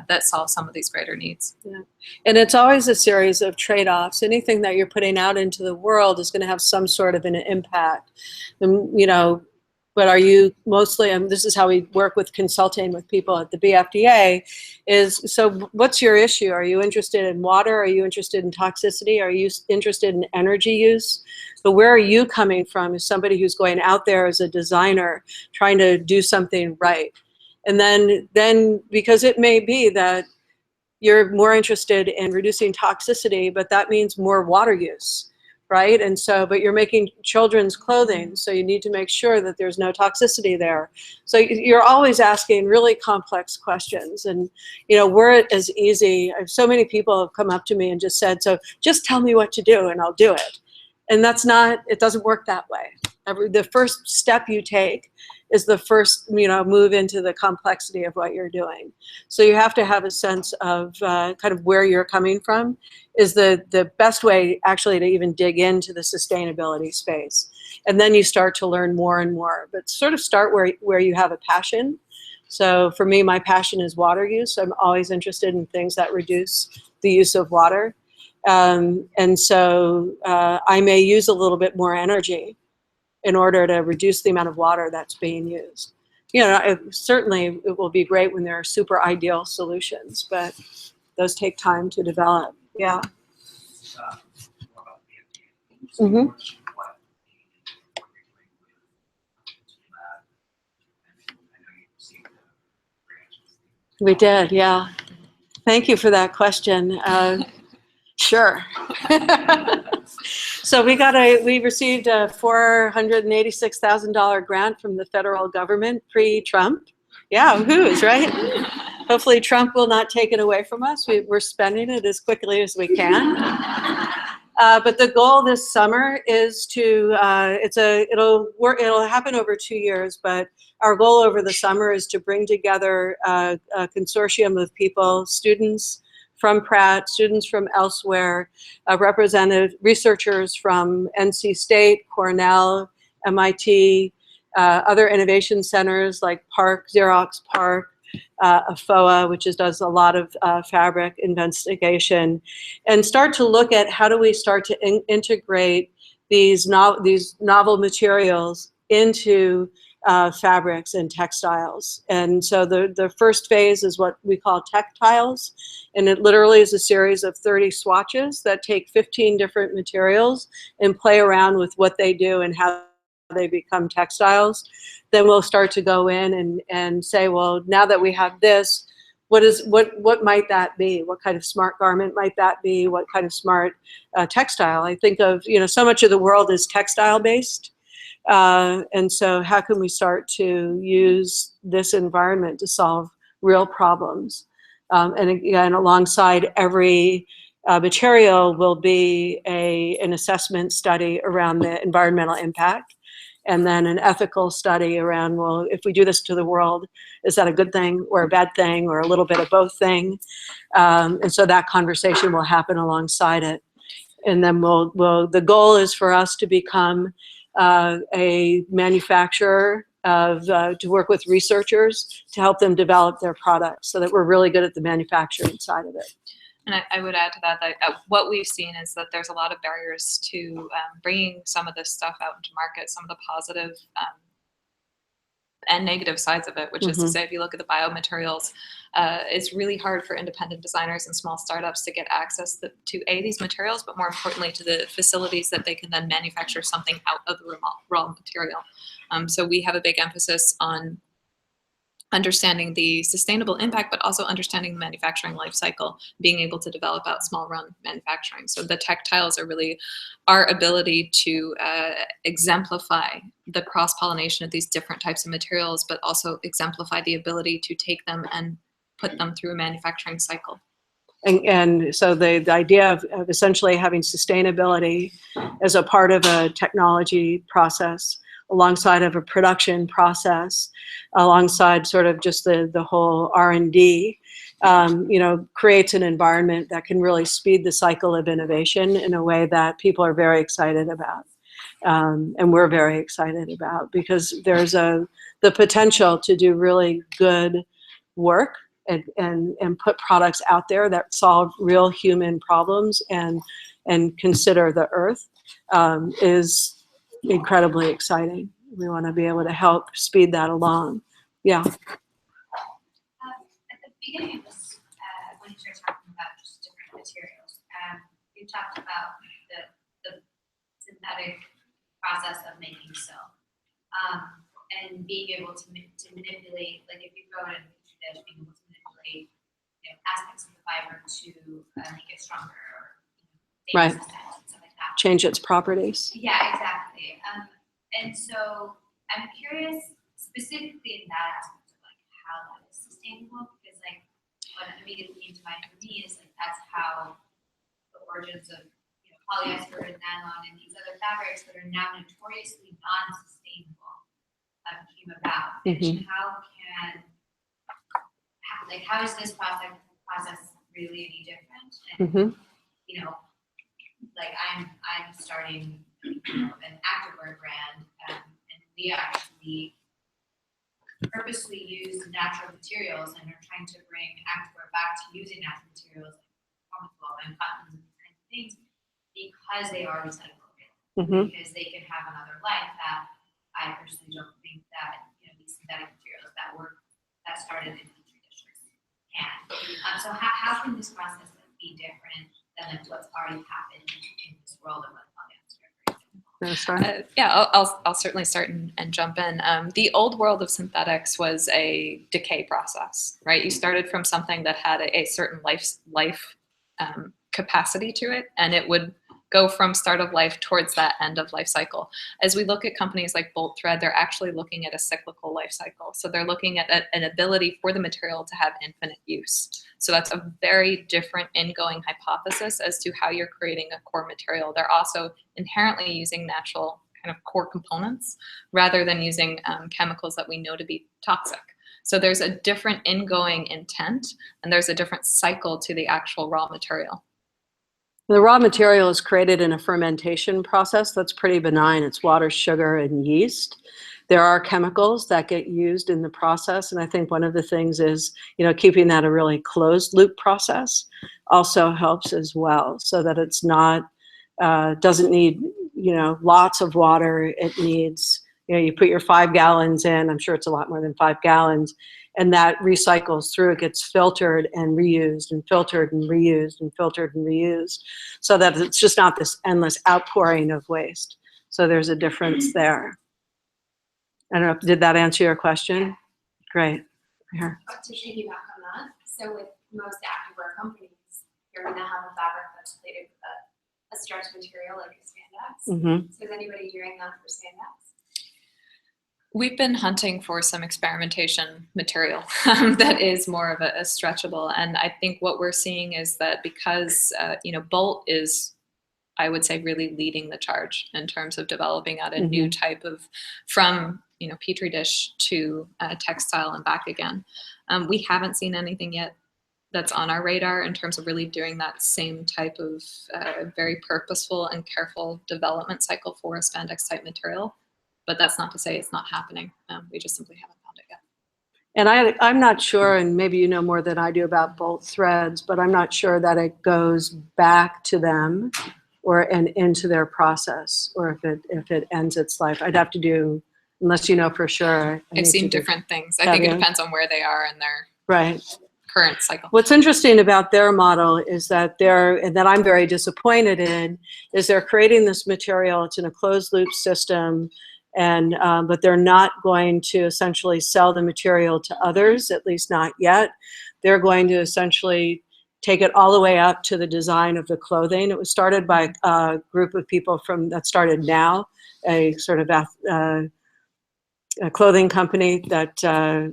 that solve some of these greater needs. Yeah. And it's always a series of trade-offs. Anything that you're putting out into the world is going to have some sort of an impact. And, you know, but are you mostly, and this is how we work with consulting with people at the BFDA, is, so what's your issue? Are you interested in water? Are you interested in toxicity? Are you interested in energy use? But where are you coming from as somebody who's going out there as a designer trying to do something right? And then because it may be that you're more interested in reducing toxicity, but that means more water use, right? And so, but you're making children's clothing, so you need to make sure that there's no toxicity there. So you're always asking really complex questions. And, you know, we're as easy, so many people have come up to me and just said, so just tell me what to do and I'll do it. And that's not, it doesn't work that way. The first step you take is the first, you know, move into the complexity of what you're doing. So you have to have a sense of kind of where you're coming from is the best way actually to even dig into the sustainability space. And then you start to learn more and more, but sort of start where you have a passion. So for me, my passion is water use. I'm always interested in things that reduce the use of water. And so I may use a little bit more energy in order to reduce the amount of water that's being used. You know, certainly it will be great when there are super ideal solutions, but those take time to develop. Yeah. Mm-hmm. We did, yeah. Thank you for that question. Sure. So we received a $486,000 grant from the federal government pre-Trump. Yeah, who's right? Hopefully Trump will not take it away from us. We're spending it as quickly as we can. But the goal this summer is to, it'll happen over 2 years, but our goal over the summer is to bring together a consortium of people, students from Pratt, students from elsewhere, representative researchers from NC State, Cornell, MIT, other innovation centers like Park, Xerox PARC, AFOA, which does a lot of fabric investigation, and start to look at how do we start to integrate these novel materials into fabrics and textiles. And so the first phase is what we call textiles, and it literally is a series of 30 swatches that take 15 different materials and play around with what they do and how they become textiles. Then we'll start to go in and say, well, now that we have this, what might that be? What kind of smart garment might that be? What kind of smart textile? I think of, so much of the world is textile based. And so how can we start to use this environment to solve real problems? And again, alongside every material will be an assessment study around the environmental impact, and then an ethical study around, well, if we do this to the world, is that a good thing or a bad thing or a little bit of both thing? And so that conversation will happen alongside it. And then the goal is for us to become a manufacturer to work with researchers to help them develop their products so that we're really good at the manufacturing side of it. And I would add to that what we've seen is that there's a lot of barriers to bringing some of this stuff out into market, some of the positive and negative sides of it, which is to say, if you look at the biomaterials, it's really hard for independent designers and small startups to get access to these materials, but more importantly to the facilities that they can then manufacture something out of the raw material. So we have a big emphasis on understanding the sustainable impact, but also understanding the manufacturing life cycle, being able to develop out small run manufacturing. So the textiles are really our ability to exemplify the cross-pollination of these different types of materials, but also exemplify the ability to take them and put them through a manufacturing cycle. And so the idea of essentially having sustainability as a part of a technology process, alongside of a production process, alongside sort of just the whole R&D, creates an environment that can really speed the cycle of innovation in a way that people are very excited about. And we're very excited about, because there's the potential to do really good work and put products out there that solve real human problems and consider the earth is incredibly exciting. We want to be able to help speed that along. Yeah. At the beginning of this, when you started talking about just different materials, you talked about the synthetic process of making silk, and being able to manipulate, like if you go in dish, being able to manipulate aspects of the fiber to make it stronger, or Right. and stuff like that. Change its properties. Yeah, exactly. And so I'm curious specifically in that aspect of like how that is sustainable, because like what immediately came to mind for me is like that's how the origins of polyester and nylon and these other fabrics that are now notoriously non-sustainable came about. And how is this process really any different? And like I'm starting an activewear brand, and we actually purposely use natural materials and are trying to bring activewear back to using natural materials like performance wool and cotton and things, because they are recyclable, because they can have another life that I personally don't think that these synthetic materials that started in petri dishes can. So how can this process be different than what's already happened in this world of like polyester? Yeah, I'll certainly start and jump in. The old world of synthetics was a decay process, right? You started from something that had a certain life capacity to it, and it would go from start of life towards that end of life cycle. As we look at companies like Bolt Thread, they're actually looking at a cyclical life cycle. So they're looking at an ability for the material to have infinite use. So that's a very different ingoing hypothesis as to how you're creating a core material. They're also inherently using natural kind of core components rather than using chemicals that we know to be toxic. So there's a different ingoing intent, and there's a different cycle to the actual raw material. The raw material is created in a fermentation process that's pretty benign. It's water, sugar, and yeast. There are chemicals that get used in the process, and I think one of the things is, keeping that a really closed loop process also helps as well, so that it's not, doesn't need, lots of water. It needs, you put your 5 gallons in, I'm sure it's a lot more than 5 gallons, and that recycles through. It gets filtered and reused and filtered and reused and filtered and reused, so that it's just not this endless outpouring of waste. So there's a difference there. I don't know, did that answer your question? Great. Here. To piggyback on that, So with most activewear companies, you're gonna have a fabric that's plated with a stretch material like a spandex. Mm-hmm. So is anybody doing that for spandex? We've been hunting for some experimentation material that is more of a stretchable, and I think what we're seeing is that because Bolt is, I would say, really leading the charge in terms of developing out a new type of, from petri dish to textile and back again. We haven't seen anything yet that's on our radar in terms of really doing that same type of very purposeful and careful development cycle for a spandex type material. But that's not to say it's not happening. We just simply haven't found it yet. And I'm not sure, and maybe you know more than I do about Bolt threads, but I'm not sure that it goes back to them and into their process, or if it ends its life. I'd have to do, unless you know for sure. I've seen different things. I think it depends on where they are in their current cycle. What's interesting about their model is that and that I'm very disappointed in, is they're creating this material. It's in a closed loop system, and but they're not going to essentially sell the material to others, at least not yet. They're going to essentially take it all the way up to the design of the clothing. It was started by a group of people that started Now, a sort of a clothing company that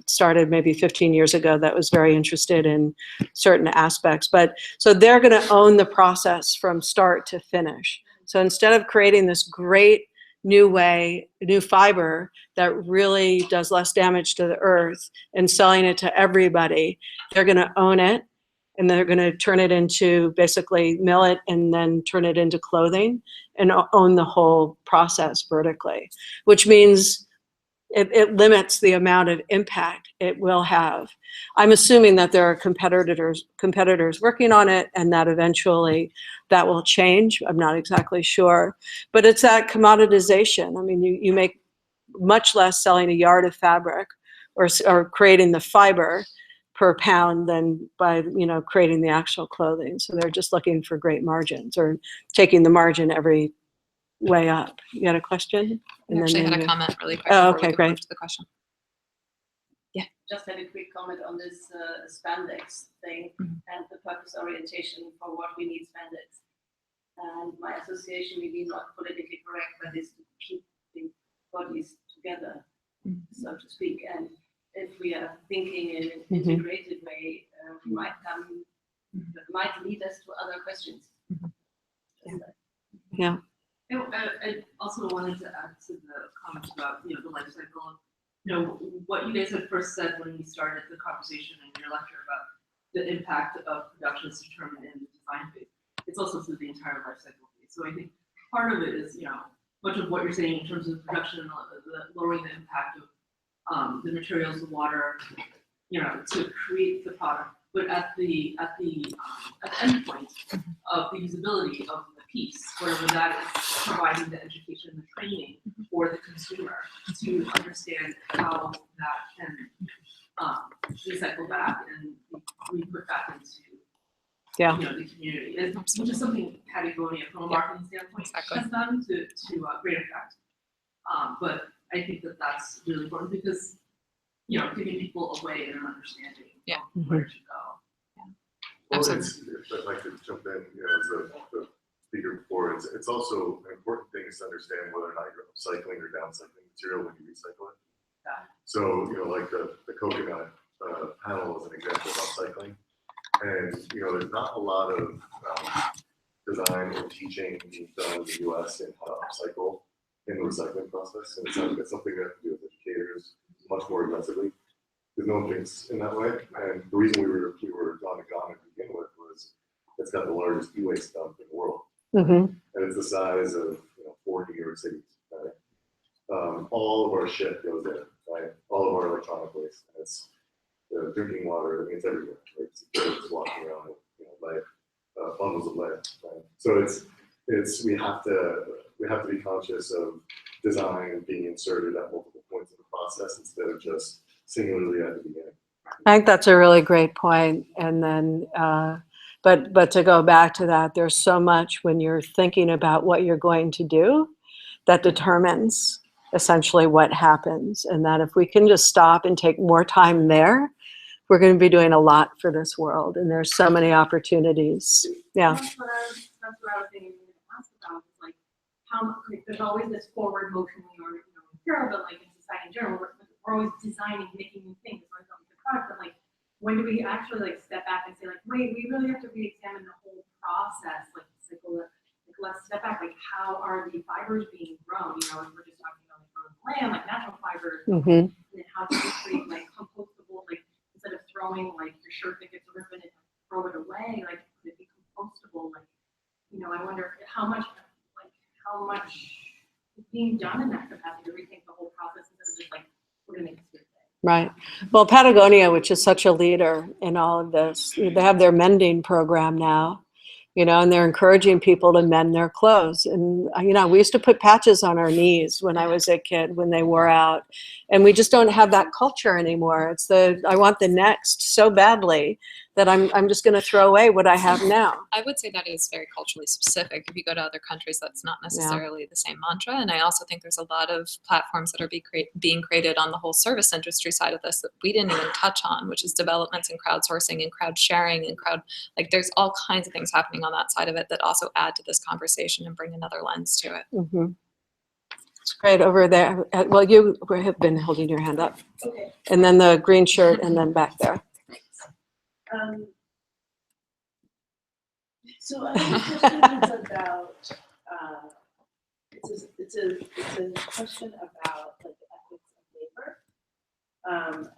started maybe 15 years ago that was very interested in certain aspects. But so they're going to own the process from start to finish. So instead of creating this great new fiber that really does less damage to the earth and selling it to everybody, they're going to own it, and they're going to turn it into, basically mill it and then turn it into clothing and own the whole process vertically, which means it limits the amount of impact it will have. I'm assuming that there are competitors working on it, and that eventually that will change. I'm not exactly sure, but it's that commoditization. I mean, you make much less selling a yard of fabric or creating the fiber per pound than by creating the actual clothing. So they're just looking for great margins, or taking the margin every way up. You had a question? I actually had a comment really quick Oh, before okay, we great. move to the question. Yeah. Just had a quick comment on this spandex thing and the purpose orientation for what we need spandex. And my association, maybe not politically correct, but is to keep the bodies together, so to speak. And if we are thinking in an integrated way, might lead us to other questions. Yeah. I also wanted to add to the comment about the life cycle. What you guys had first said when we started the conversation in your lecture about the impact of production is determined in the design phase. It's also through the entire life cycle phase. So I think part of it is much of what you're saying in terms of production and lowering the impact of the materials, the water, to create the product. But at the end point of the usability of the piece, whatever that is, providing the education, the training for the consumer to understand how that can recycle back and we put back into the community, which is something Patagonia from a marketing standpoint has done to great effect. But I think that's really important because giving people a way and an understanding of where to go. Well, if I could jump in, as the speaker before, it's also an important thing is to understand whether or not you're upcycling or downcycling material when you recycle it. Yeah. So, like the coconut panel is an example of upcycling. And, there's not a lot of design or teaching being done in the US in how to upcycle in the recycling process. And it's something that we do with educators much more aggressively, because no one thinks in that way. And the reason we were on the GOM to begin with was it's got the largest e-waste dump in the world. And it's the size of 4 New York cities, right? All of our shit goes in, right? All of our electronic waste. And it's drinking water, it's everywhere, right? It's walking around with lead, bundles of lead, right? So we have to be conscious of design being inserted at multiple points in the process instead of just singularly at the beginning. I think that's a really great point. And then, but to go back to that, there's so much when you're thinking about what you're going to do that determines essentially what happens. And that if we can just stop and take more time there, we're going to be doing a lot for this world, and there's so many opportunities. Yeah. That's what I was thinking to ask about, is like how like, there's always this forward motion we are, here, but like in society in general, we're always designing, making new things, like the product, but like when do we actually like step back and say like, wait, we really have to re-examine the whole process, like let's step back, like how are the fibers being grown? If we're just talking about like growing land, like natural fibers, and then how do we create like compostable, like instead of throwing like your shirt that gets ripped and throw it away, like could it be compostable? Like, I wonder how much is being done in that capacity to rethink the whole process instead of just like we're gonna make it stupid. Right. Well, Patagonia, which is such a leader in all of this, they have their mending program now, and they're encouraging people to mend their clothes. And, we used to put patches on our knees when I was a kid when they wore out. And we just don't have that culture anymore. It's I want the next so badly that I'm just going to throw away what I have now. I would say that is very culturally specific. If you go to other countries, that's not necessarily the same mantra. And I also think there's a lot of platforms that are being created on the whole service industry side of this that we didn't even touch on, which is developments in crowdsourcing and crowd sharing and there's all kinds of things happening on that side of it that also add to this conversation and bring another lens to it. Mm-hmm. It's great over there. Well, you have been holding your hand up. Okay. And then the green shirt and then back there. So I have a question about it's a question about like the ethics of labor,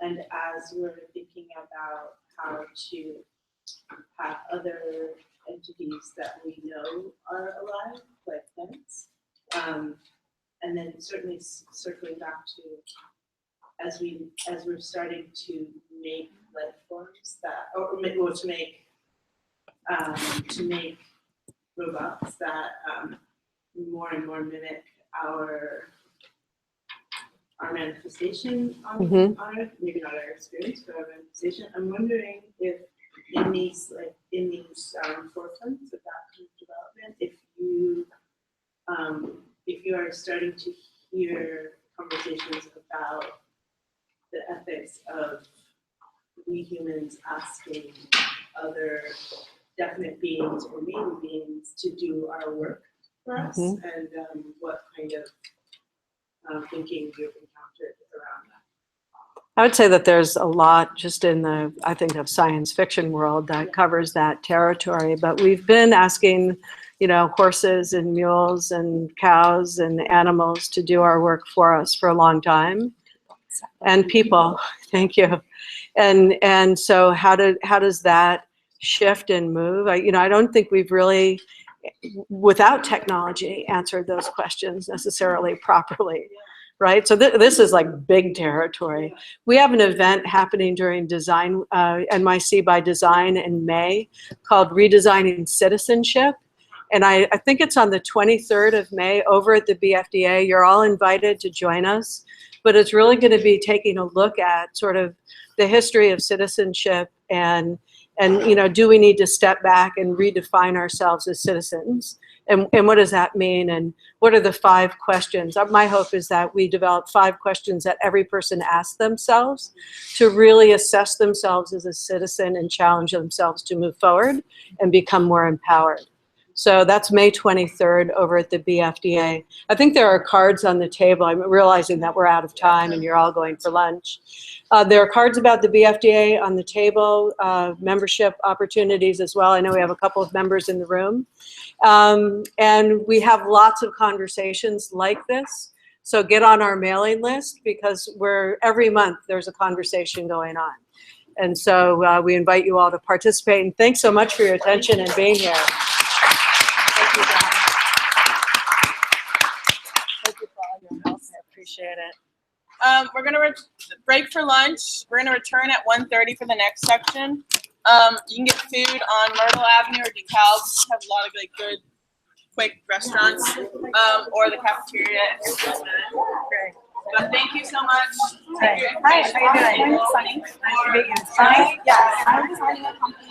and as we're thinking about how to have other entities that we know are alive, like plants, and then certainly circling back to as we're starting to make life forms that, or to make robots that more and more mimic our manifestation on Earth, maybe not our experience, but our manifestation. I'm wondering if in these forefronts of that kind of development, if you are starting to hear conversations about the ethics of we humans asking other definite beings or maybe beings to do our work for us, and what kind of thinking you've encountered around that. I would say that there's a lot just in I think of science fiction world that covers that territory, but we've been asking, horses and mules and cows and animals to do our work for us for a long time. And people, thank you. And so how does that shift and move? I don't think we've really, without technology, answered those questions necessarily properly, right? So this is like big territory. We have an event happening during Design NYC by Design in May called Redesigning Citizenship. And I think it's on the 23rd of May over at the BFDA. You're all invited to join us. But it's really going to be taking a look at sort of the history of citizenship and do we need to step back and redefine ourselves as citizens? And what does that mean? And what are the 5 questions? My hope is that we develop 5 questions that every person asks themselves to really assess themselves as a citizen and challenge themselves to move forward and become more empowered. So that's May 23rd over at the BFDA. I think there are cards on the table. I'm realizing that we're out of time and you're all going for lunch. There are cards about the BFDA on the table, membership opportunities as well. I know we have a couple of members in the room. And we have lots of conversations like this. So get on our mailing list because every month there's a conversation going on. And so we invite you all to participate. And thanks so much for your attention and being here. Thank you, John. Thank you for all your help. I appreciate it. We're going to break for lunch. We're going to return at 1:30 for the next section. You can get food on Myrtle Avenue or DeKalb. Have a lot of good, quick restaurants, or the cafeteria. Great. But thank you so much. Hi, how are you doing? Sunny. Nice to meet you. Sunny? Yes. I'm designing a company